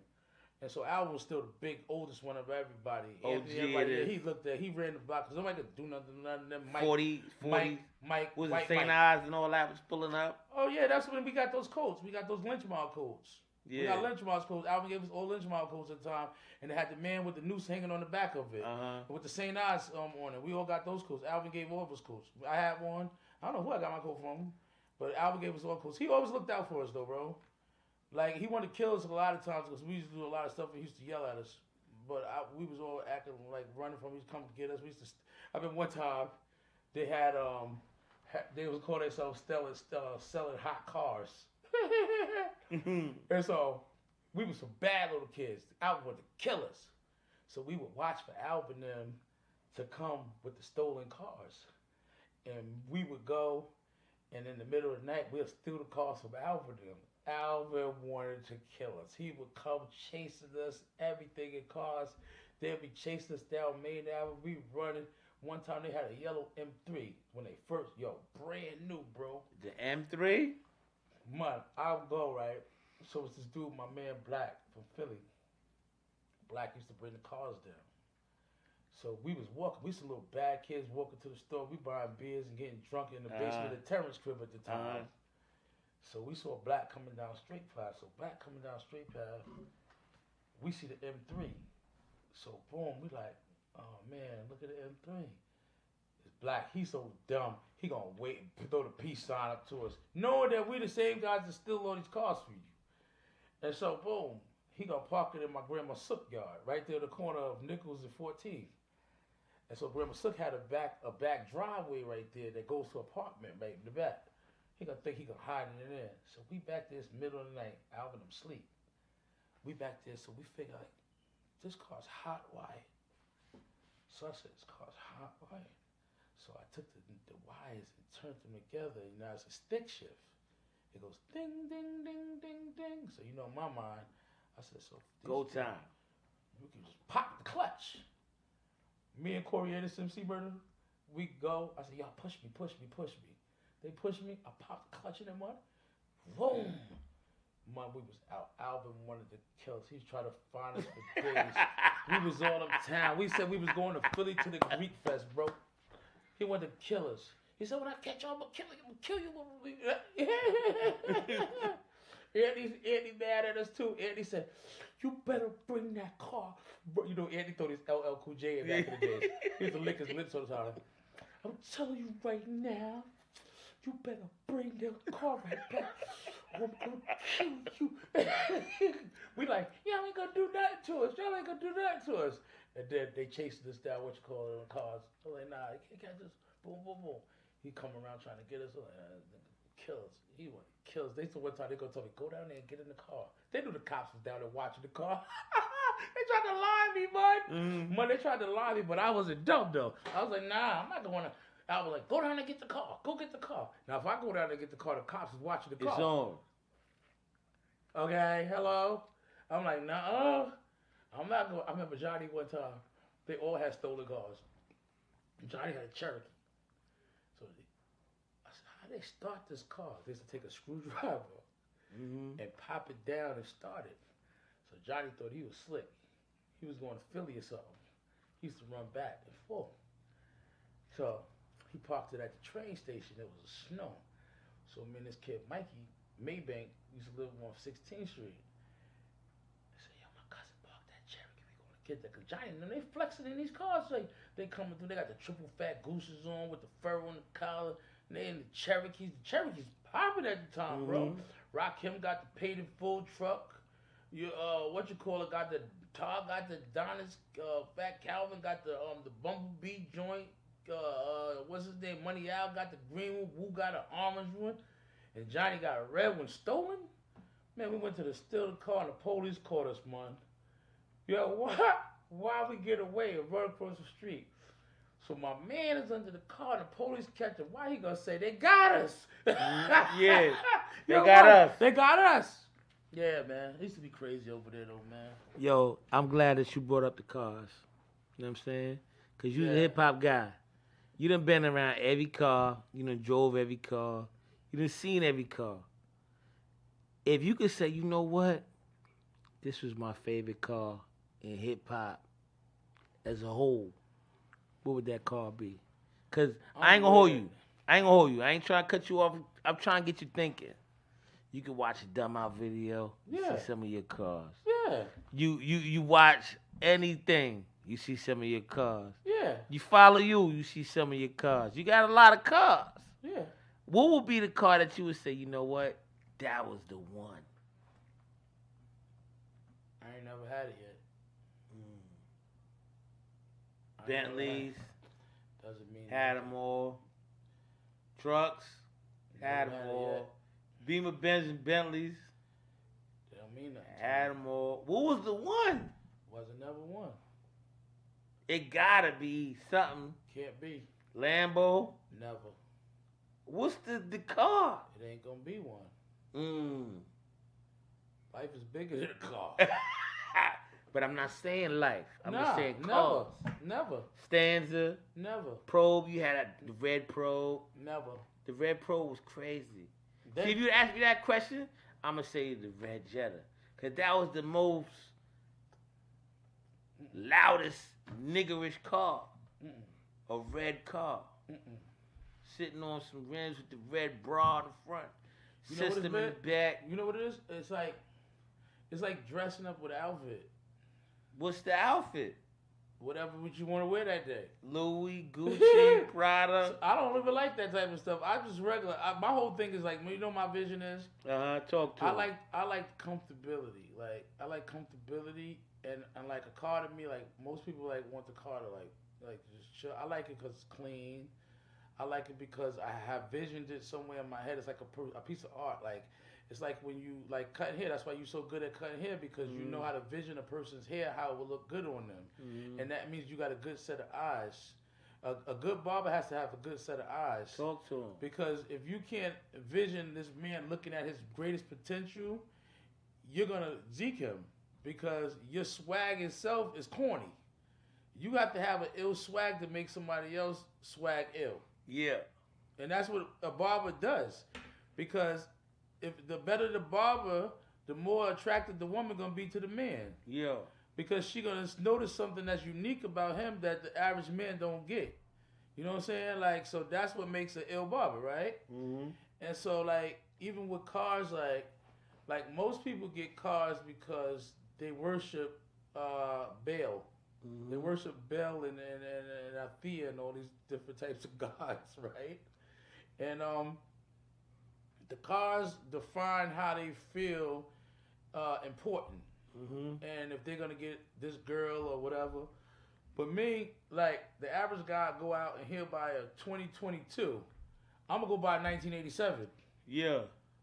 And so Alvin was still the big oldest one of everybody. OG Anthony, everybody, it is. he looked at, he ran the block because nobody could do nothing. None of them. Mike, 40, Mike, was it White St. Mike. Ives and all that was pulling up? Oh yeah, that's when we got those coats. We got those lynch mob coats. We Yeah. got lynch mob coats. Alvin gave us all lynch mob coats at the time, and they had the man with the noose hanging on the back of it, with the St. Ives on it. We all got those coats. Alvin gave all of us coats. I had one. I don't know who I got my coat from, but Alvin gave us all coats. He always looked out for us though, bro. Like he wanted to kill us a lot of times because we used to do a lot of stuff and he used to yell at us. But we was all acting like running from him. He used to come to get us. We used to. I remember one time they had they was calling themselves selling hot cars. And so we were some bad little kids. Alvin wanted to kill us. So we would watch for Alvin and them to come with the stolen cars. And we would go, and in the middle of the night, we'll steal the cars from Alvin and them. Alvin wanted to kill us. He would come chasing us, everything in cars. They'd be chasing us down Main Avenue. We running. One time they had a yellow M3 when they first, brand new, bro. The M3? Man, I'll go, right? So it's this dude, my man Black from Philly. Black used to bring the cars down. So we was walking. We some little bad kids walking to the store. We buying beers and getting drunk in the basement of Terrence crib at the time. So we saw Black coming down Straight Path. So Black coming down Straight Path, we see the M3. So boom, we like, oh man, look at the M3. It's Black. He's so dumb. He gonna wait and throw the peace sign up to us, knowing that we the same guys that steal all these cars for you. And so boom, he gonna park it in my grandma Sook yard, right there at the corner of Nichols and 14th. And so Grandma Sook had a back driveway right there that goes to an apartment right in the back. He gonna think he gonna hide it in there. So we back there, it's middle of the night, Alvin them sleep. We back there, so we figure like, this car's hot wired. So I said, this car's hot wired. So I took the wires and turned them together, and now it's a stick shift. It goes ding, ding, ding, ding, ding. So in my mind, I said, so Go time. You can just pop the clutch. Me and Corey Anderson, MC Murder, we go. I said, y'all push me. They pushed me. I popped the clutch in them mud. Boom. Man, we was out. Alvin wanted to kill us. He was trying to find us for days. We was all in town. We said we was going to Philly to the Greek Fest, bro. He wanted to kill us. He said, when I catch y'all, I'm going to kill you. Andy mad at us too. Andy said, you better bring that car. Bro, you know, Andy thought his LL Cool J in back in the days. He used to lick his lips all the time. I'm telling you right now, you better bring the car right back. I'm going to kill you. We like, y'all ain't going to do nothing to us. Y'all ain't going to do nothing to us. And then they chased us down, on cars. I'm like, nah, you can't just boom, boom, boom. He come around trying to get us. Kill us. He want to kill us. They said one time they gonna tell me, go down there and get in the car. They knew the cops was down there watching the car. They tried to lie me, bud. Man, they tried to lie me, but I wasn't dumb though. I was like, nah, I'm not going to. I was like, go down and get the car. Go get the car. Now, if I go down there and get the car, the cops is watching the car. It's on. Okay, hello. I'm like, nah, I'm not going. I remember Johnny one time. They all had stolen cars. Johnny had a Cherokee. So I said, how they start this car? They used to take a screwdriver and pop it down and start it. So Johnny thought he was slick. He was going to Philly or something. He used to run back and forth. So he parked it at the train station. It was snow. So me and this kid, Mikey Maybank, used to live on 16th Street. I said, yo, my cousin parked that Cherokee. We going to get that. Because Johnny and them, they flexing in these cars. Like, they coming through. They got the triple fat gooses on with the fur on the collar. And they in the Cherokees. The Cherokees popping at the time, bro. Rakim got the paid in full truck. Got the Todd got the Donis, Fat Calvin got the Bumblebee joint. What's his name? Money Al got the green one. Wu got an orange one. And Johnny got a red one stolen. Man, we went to steal the car and the police caught us, man. Yo, what? Why we get away and run across the street? So my man is under the car and the police catch him. Why he gonna say they got us? Yeah, they Yo, got what? us. They got us. Yeah, man. It used to be crazy over there, though, man. Yo, I'm glad that you brought up the cars. You know what I'm saying? Because you're a hip-hop guy. You done been around every car. You done drove every car. You done seen every car. If you could say, you know what? this was my favorite car in hip hop as a whole, what would that car be? Cause I ain't gonna hold you. I ain't trying to cut you off. I'm trying to get you thinking. You can watch a Dumb Out video. Yeah. See some of your cars. Yeah. You watch anything. You see some of your cars. Yeah. You follow you see some of your cars. You got a lot of cars. Yeah. What would be the car that you would say, you know what? That was the one. I ain't never had it yet. Bentleys, Doesn't mean had them all. Trucks, had them all. Beamer Benz and Bentleys, They don't mean nothing. had them all. What was the one? Wasn't never one. It gotta be something. Can't be. Lambo. Never. What's the car? It ain't gonna be one. Life is bigger than a car. But I'm not saying life. I'm Nah, just saying cars. Never. Stanza, Never. Probe. You had the red Probe. Never. The red Probe was crazy. Then- See, if you ask me that question, I'm gonna say the red Jetta, cause that was the most loudest niggerish car. A red car. Sitting on some rims with the red bra in the front. You know what System it's in the back. You know what it is? It's like dressing up with an outfit. What's the outfit? Whatever what you want to wear that day. Louis, Gucci, Prada. I don't even like that type of stuff. I just regular. My whole thing is like, you know, my vision is. Talk to I him. like comfortability. Like I like comfortability, and like a car to me, like most people like want the car to like just chill. I like it because it's clean. I like it because I have visioned it somewhere in my head. It's like a piece of art. Like it's like when you like cutting hair. That's why you're so good at cutting hair, because you know how to vision a person's hair, how it will look good on them, and that means you got a good set of eyes. A good barber has to have a good set of eyes. Talk to him. Because if you can't envision this man looking at his greatest potential, you're gonna zeke him, because your swag itself is corny. You have to have an ill swag to make somebody else swag ill. Yeah. And that's what a barber does. Because if the better the barber, the more attracted the woman gonna be to the man. Yeah. Because she gonna notice something that's unique about him that the average man don't get. You know what I'm saying? Like, so that's what makes an ill barber, right? Mm-hmm. And so, like, even with cars, like most people get cars because they worship Baal. They worship Baal and Athea and all these different types of gods, right? And the cars define how they feel important. And if they're gonna get this girl or whatever. But me, like the average guy go out and he'll buy a 2022. I'm gonna go buy a 1987. Yeah.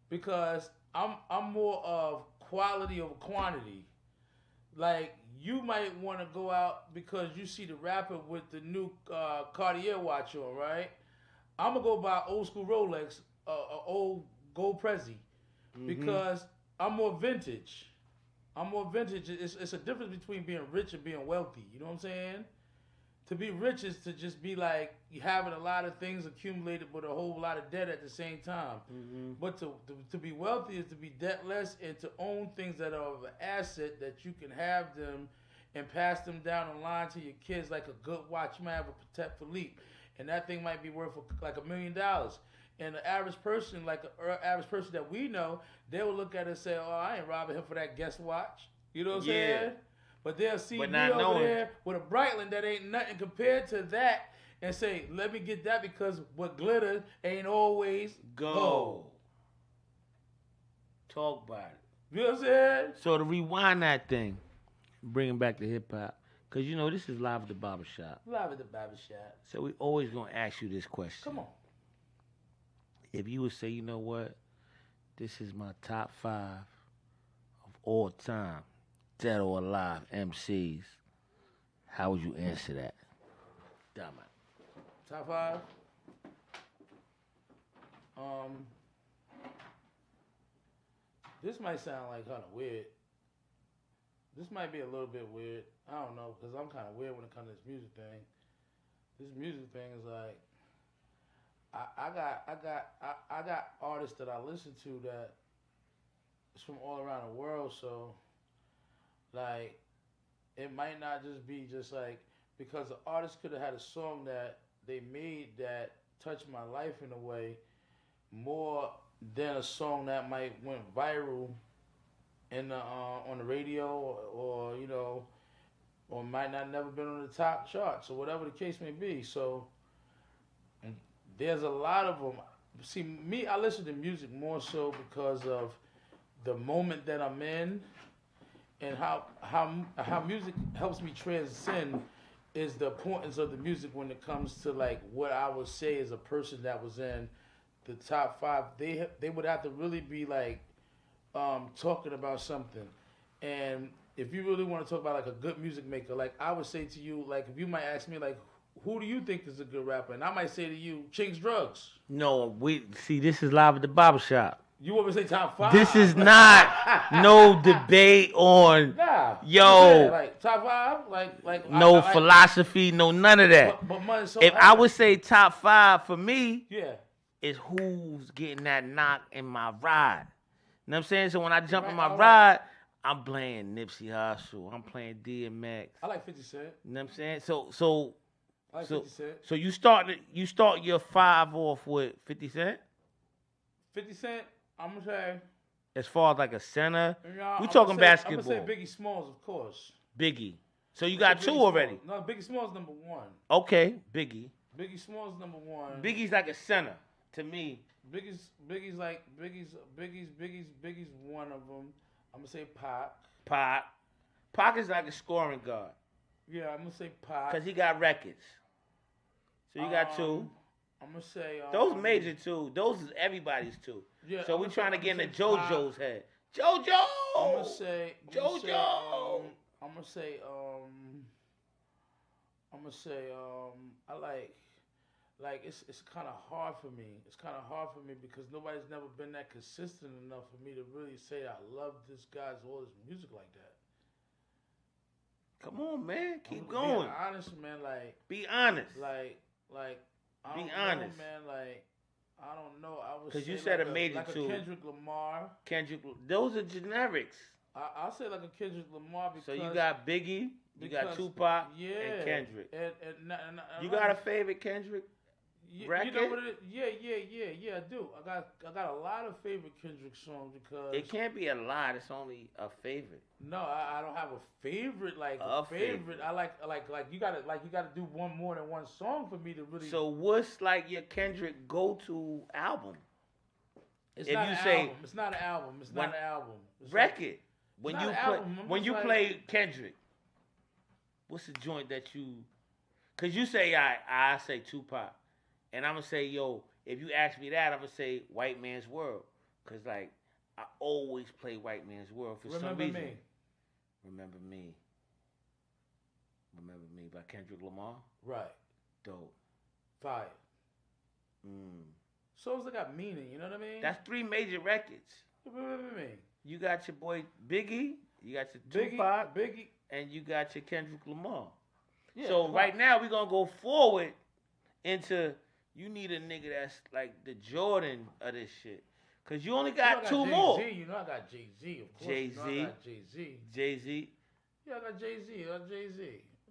Because I'm more of quality over quantity. Like you might want to go out because you see the rapper with the new Cartier watch on, right? I'm gonna go buy old school Rolex, old gold Prezi, because I'm more vintage. It's a difference between being rich and being wealthy. You know what I'm saying? To be rich is to just be like you having a lot of things accumulated but a whole lot of debt at the same time. But to be wealthy is to be debtless and to own things that are of an asset that you can have them and pass them down the line to your kids, like a good watch. You might have a Patek Philippe, and that thing might be worth like $1 million. And the average person, like an average person that we know, they will look at it and say, "Oh, I ain't robbing him for that Guess watch." You know what I'm saying? But they'll see me over there with a Breitling that ain't nothing compared to that, and say, "Let me get that because what glitter ain't always gold." Talk about it. You know what I'm saying? So to rewind that thing, bring it back to hip hop, because you know this is live at the barbershop. Live at the barbershop. So we always gonna ask you this question. Come on. If you would say, you know what, this is my top 5 of all time, dead or alive MCs, how would you answer that? Damn it. Top 5. This might sound like kind of weird. This might be a little bit weird. I don't know, because I'm kind of weird when it comes to this music thing. This music thing is like, I got artists that I listen to that is from all around the world. So like it might not just be just like because the artist could have had a song that they made that touched my life in a way more than a song that might went viral in the on the radio or you know or might not never been on the top charts or whatever the case may be. So and there's a lot of them. See me, I listen to music more so because of the moment that I'm in and how music helps me transcend is the importance of the music when it comes to like what I would say is a person that was in the top five. They would have to really be like talking about something, and if you really want to talk about like a good music maker, like I would say to you, like if you might ask me like who do you think is a good rapper, and I might say to you Chinx Drugs. No, we see. This is live at the barbershop. You want me to say top five? This is not no debate on yo. Like top five, like no philosophy, no none of that. But so if I would say top five for me, yeah, is who's getting that knock in my ride. You know what I'm saying? So when I jump in my right. ride, I'm playing Nipsey Hussle. I'm playing DMX. I like 50 Cent. You know what I'm saying? So I like 50 Cent. So you start your five off with 50 Cent? 50 Cent, I'm gonna say. As far as like a center, we I'm talking say, basketball. I'm gonna say Biggie Smalls, of course. Biggie. So you got two already. No, Biggie Smalls number one. Okay, Biggie. Biggie Smalls number one. Biggie's like a center to me. Biggie's one of them. I'm gonna say Pac. Pac is like a scoring guard. Yeah, I'm gonna say Pac. Cause he got records. So you got two. I'm gonna say those major two. Those is everybody's two. Yeah. So we trying to get into JoJo's Pac. head. JoJo. I'm gonna say JoJo. I'm gonna say I like it's kind of hard for me. It's kind of hard for me because nobody's never been that consistent enough for me to really say I love this guy's all his music like that. Come on, man. Keep going. going. Be honest, man. Like. Be honest. Like. I be don't honest, know, man. Like. I don't know. I was. Because you said like a major like two. A Kendrick Lamar. Those are generics. I'll say like a Kendrick Lamar because. So you got Biggie, you got Tupac, and Kendrick. And you got a favorite Kendrick record? You know what it is? Yeah, I do. I got a lot of favorite Kendrick songs because it can't be a lot. It's only a favorite. No, I don't have a favorite like a favorite. I like you gotta do one more than one song for me to really. So what's like your Kendrick go-to album? It's not an album. It's not an album. It's not an album. Record. When you play Kendrick, what's the joint that you? Cause you say I say Tupac. And I'm going to say, yo, if you ask me that, I'm going to say White Man's World. Because, like, I always play White Man's World for some reason. Remember Me. Remember Me by Kendrick Lamar. Right. Dope. Fire. Songs that got meaning, you know what I mean? That's 3 major records. Remember Me. You got your boy Biggie. You got your Tupac. Biggie. And you got your Kendrick Lamar. Yeah, so right now, we're going to go forward into... You need a nigga that's like the Jordan of this shit. Cause you only got two more. You know I got Jay-Z, of course. Jay-Z. You know I got Jay-Z. Jay-Z. Yeah, I got Jay-Z. I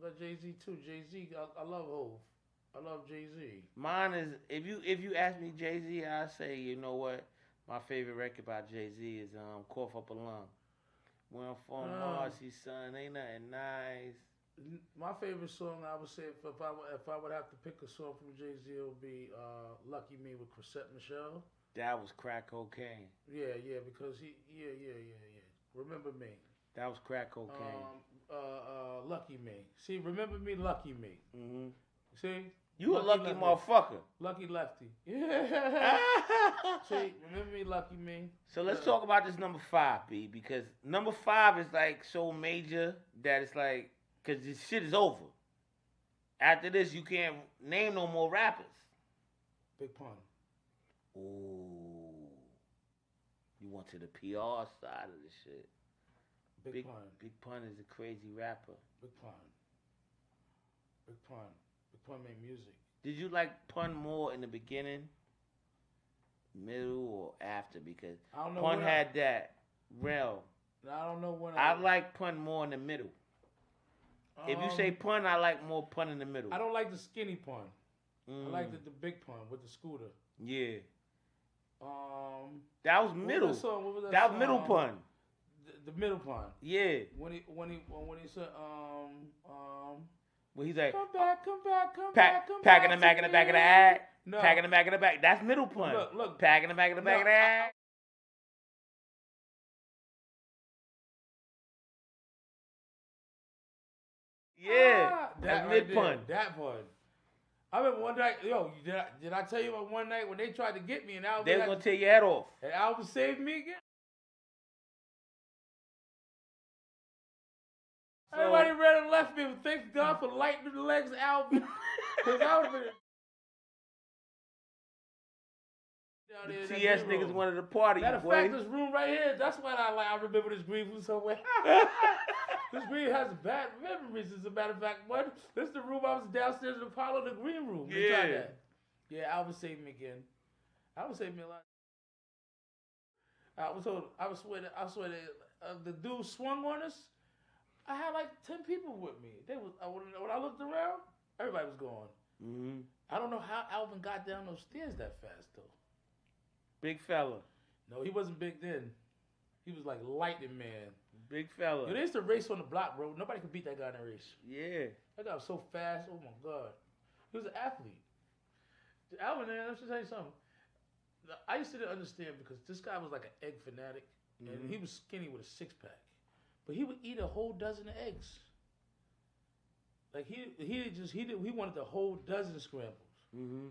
got Jay-Z too. Jay-Z, I love Hov. I love Jay-Z. Mine is, if you ask me Jay-Z, I say, you know what? My favorite record by Jay-Z is Cough Up a Lung. When I'm from Marcy, son, ain't nothing nice. My favorite song, I would say, if I would have to pick a song from Jay-Z, it would be "Lucky Me" with Chrisette Michele. That was crack cocaine. Yeah, because he. Remember Me. That was crack cocaine. Lucky Me. See, Remember Me, Lucky Me. Mm-hmm. See. You a lucky motherfucker. Lucky Lefty. Yeah. See, Remember Me, Lucky Me. So let's talk about this number 5, B, because number 5 is like so major that it's like. Because this shit is over. After this, you can't name no more rappers. Big Pun. Ooh. You went to the PR side of the shit. Big Pun. Big Pun is a crazy rapper. Big Pun. Big made music. Did you like Pun more in the beginning, middle, or after? Because Pun had that realm. I don't know when I like pun more in the middle. If you say pun, I like more pun in the middle. I don't like the skinny pun. I like the big pun with the scooter. Yeah. That was middle. What was that was middle pun. The middle pun. Yeah. When he said when he's like, come back, come back. Packing the back in the back of the ad. No. Packing the back of the back. That's middle pun. Look. Packing the back of the back of the ad. Yeah. That's mid pun. That pun. I remember one night, did I tell you about one night when they tried to get me and Alvin? They were going to tear your head off. And Alvin saved me again? So, everybody ran and left me, but thank God for lightening the legs of Alvin. Because I would have been... The TS niggas wanted to party, Matter of fact, this room right here, that's why I remember this green from somewhere. This green has bad memories, as a matter of fact. This is the room I was downstairs in Apollo, the green room. Yeah. Yeah, Alvin saved me again. Alvin saved me a lot. I swear that the dude swung on us. I had like 10 people with me. When I looked around, everybody was gone. Mm-hmm. I don't know how Alvin got down those stairs that fast, though. Big fella. No, he wasn't big then. He was like lightning man. Big fella. They used to race on the block, bro. Nobody could beat that guy in a race. Yeah. That guy was so fast. Oh, my God. He was an athlete. Alvin, man, let me tell you something. I used to understand because this guy was like an egg fanatic. Mm-hmm. And he was skinny with a six-pack. But he would eat a whole dozen of eggs. Like, he wanted the whole dozen scrambles. Mm-hmm.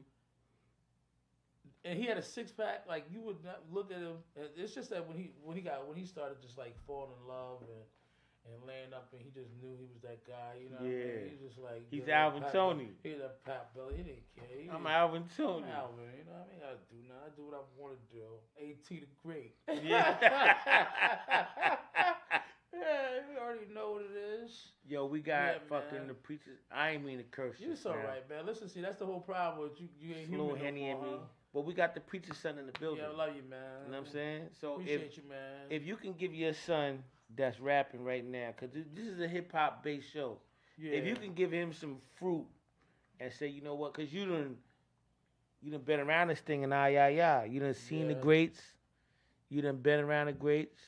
And he had a six-pack, like you would not look at him. It's just that when he started just like falling in love and laying up, and he just knew he was that guy, you know. Yeah. What I mean? He's just like he's Alvin Tony. He's a pat belly. He didn't care. I'm Alvin Tony. I'm Alvin, you know what I mean? I do what I want to do. AT the Great. Yeah. Yeah, you already know what it is. Yo, we got fucking the preachers. I ain't mean to curse you. You're so right, man. Listen, see, that's the whole problem with you ain't human. Little Henny and me. But we got the preacher's son in the building. Yeah, I love you, man. You know what I'm saying? So appreciate you, man. If you can give your son that's rapping right now, because this is a hip-hop based show. Yeah. If you can give him some fruit and say, you know what, because you done been around this thing and you done seen the greats. You done been around the greats.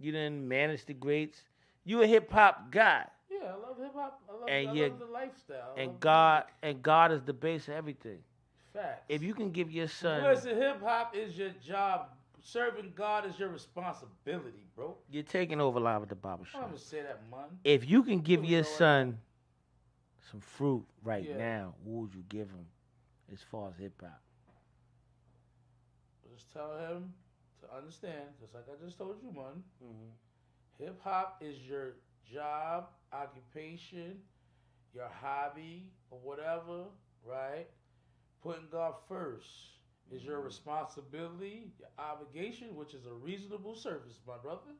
You done managed the greats. You a hip-hop guy. Yeah, I love hip-hop. I love the lifestyle. And God is the base of everything. Facts. If you can give your son... Listen, hip-hop is your job. Serving God is your responsibility, bro. You're taking over Live at the Barber Shop. I'm going to say that, man. If you can give your son some fruit right now, what would you give him as far as hip-hop? Just tell him to understand, just like I just told you, man. Mm-hmm. Hip-hop is your job, occupation, your hobby, or whatever, right? Putting God first is your responsibility, your obligation, which is a reasonable service, my brother.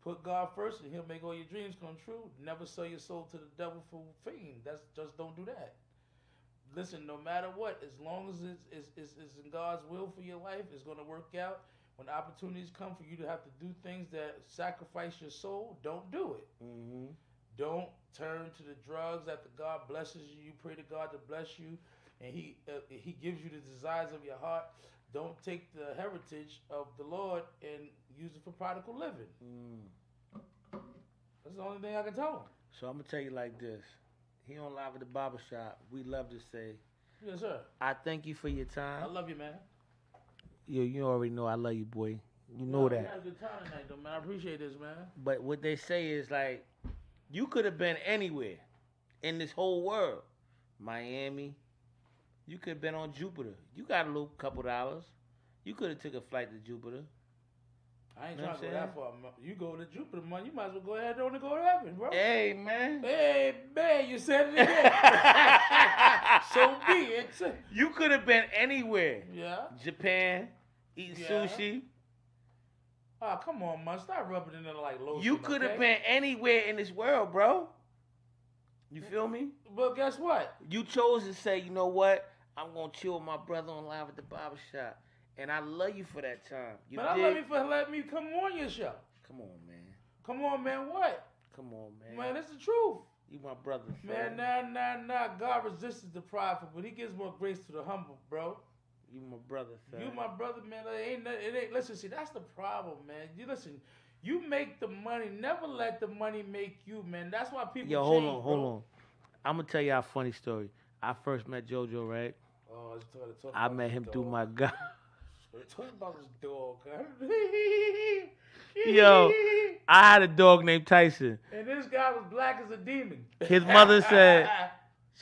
Put God first and he'll make all your dreams come true. Never sell your soul to the devil for fame. Just don't do that. Listen, no matter what, as long as it's in God's will for your life, it's going to work out. When opportunities come for you to have to do things that sacrifice your soul, don't do it. Mm-hmm. Don't turn to the drugs after God blesses you. You pray to God to bless you. And he gives you the desires of your heart. Don't take the heritage of the Lord and use it for prodigal living. That's the only thing I can tell him. So I'm going to tell you like this. Here on Live at the Barber Shop, we love to say, yes, sir. I thank you for your time. I love you, man. You already know I love you, boy. You know that. We had a good time tonight, though, man. I appreciate this, man. But what they say is like, you could have been anywhere in this whole world. Miami. You could have been on Jupiter. You got a little couple dollars. You could have took a flight to Jupiter. I ain't trying to go that far. You go to Jupiter, man. You might as well go ahead and go to heaven, bro. Hey, man. Hey, man. You said it again. So be it. You could have been anywhere. Yeah. Japan, eating sushi. Oh, come on, man. Stop rubbing it in like lotion. You could have been anywhere in this world, bro. You feel me? But guess what? You chose to say, you know what? I'm going to chill with my brother on Live at the Barber Shop. And I love you for that time. I love you for letting me come on your show. Come on, man. Come on, man. What? Come on, man. Man, it's the truth. You my brother, Man, fam. nah. God resists the prideful, but He gives more grace to the humble, bro. You my brother, fam. You my brother, man. It ain't. Listen, see, that's the problem, man. You listen. You make the money. Never let the money make you, man. That's why people. Yo, change, hold bro. on. I'm gonna tell y'all a funny story. I first met JoJo, right? Oh, let's talk I about met this him dog. through my guy. Talk about this dog, huh? Yo, I had a dog named Tyson. And this guy was black as a demon. His mother said,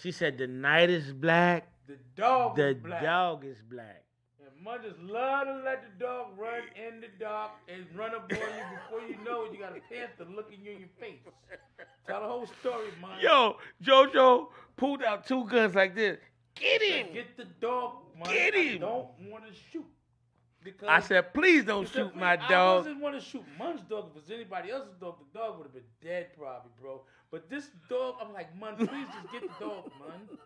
she said, the night is black, the dog the was black. dog is black. And mothers love to let the dog run in the dark and run up on you. Before you know it, you got a panther looking you in your face. Tell the whole story, man. Yo, JoJo pulled out two guns like this. Get him! Get the dog, man. Get him. I don't want to shoot. Because I said, please don't He said, shoot my I dog. wasn't want to shoot Mun's dog. If it was anybody else's dog, the dog would have been dead probably, bro. But this dog, I'm like, Mun, please just get the dog, Mun.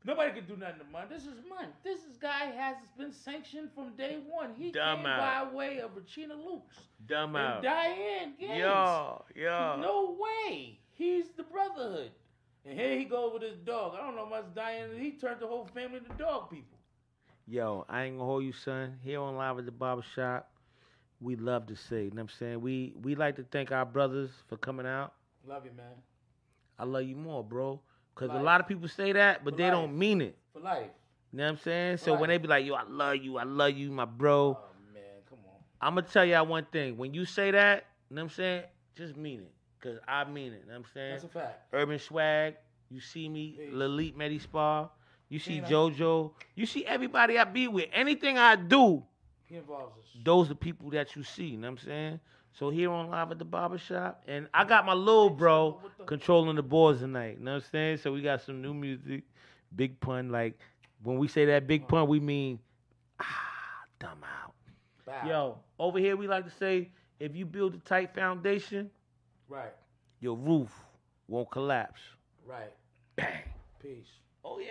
Nobody can do nothing to Mun. This is Mun. This guy has been sanctioned from day one. He Dumb came out. by way of Regina Lukes Dumb and out. Diane Gaines. Yo. No way. He's the brotherhood. And here he goes with his dog. I don't know much Diane. He turned the whole family to dog people. Yo, I ain't gonna hold you, son. Here on Live at the Barber Shop, we love to say, you know what I'm saying? We like to thank our brothers for coming out. Love you, man. I love you more, bro. Because a Life. lot of people say that, but For they life. don't mean it. For life. You know what I'm saying? So Right. when they be like, yo, I love you, my bro. Oh, man. Come on. I'm going to tell y'all one thing. When you say that, you know what I'm saying? Just mean it. Because I mean it. You know what I'm saying? That's a fact. Urban Swag, you see me, Peace. Lalit Medi Spa, you see Tina. JoJo, you see everybody I be with. Anything I do, He involves us. those are people that you see, you know what I'm saying? So here on Live at the Barber Shop, and I got my little bro controlling the boards tonight, you know what I'm saying? So we got some new music, big pun, like when we say that big pun, we mean, dumb out. Bow. Yo, over here we like to say, if you build a tight foundation, Right. your roof won't collapse. Right. Bang. Peace. Oh yeah.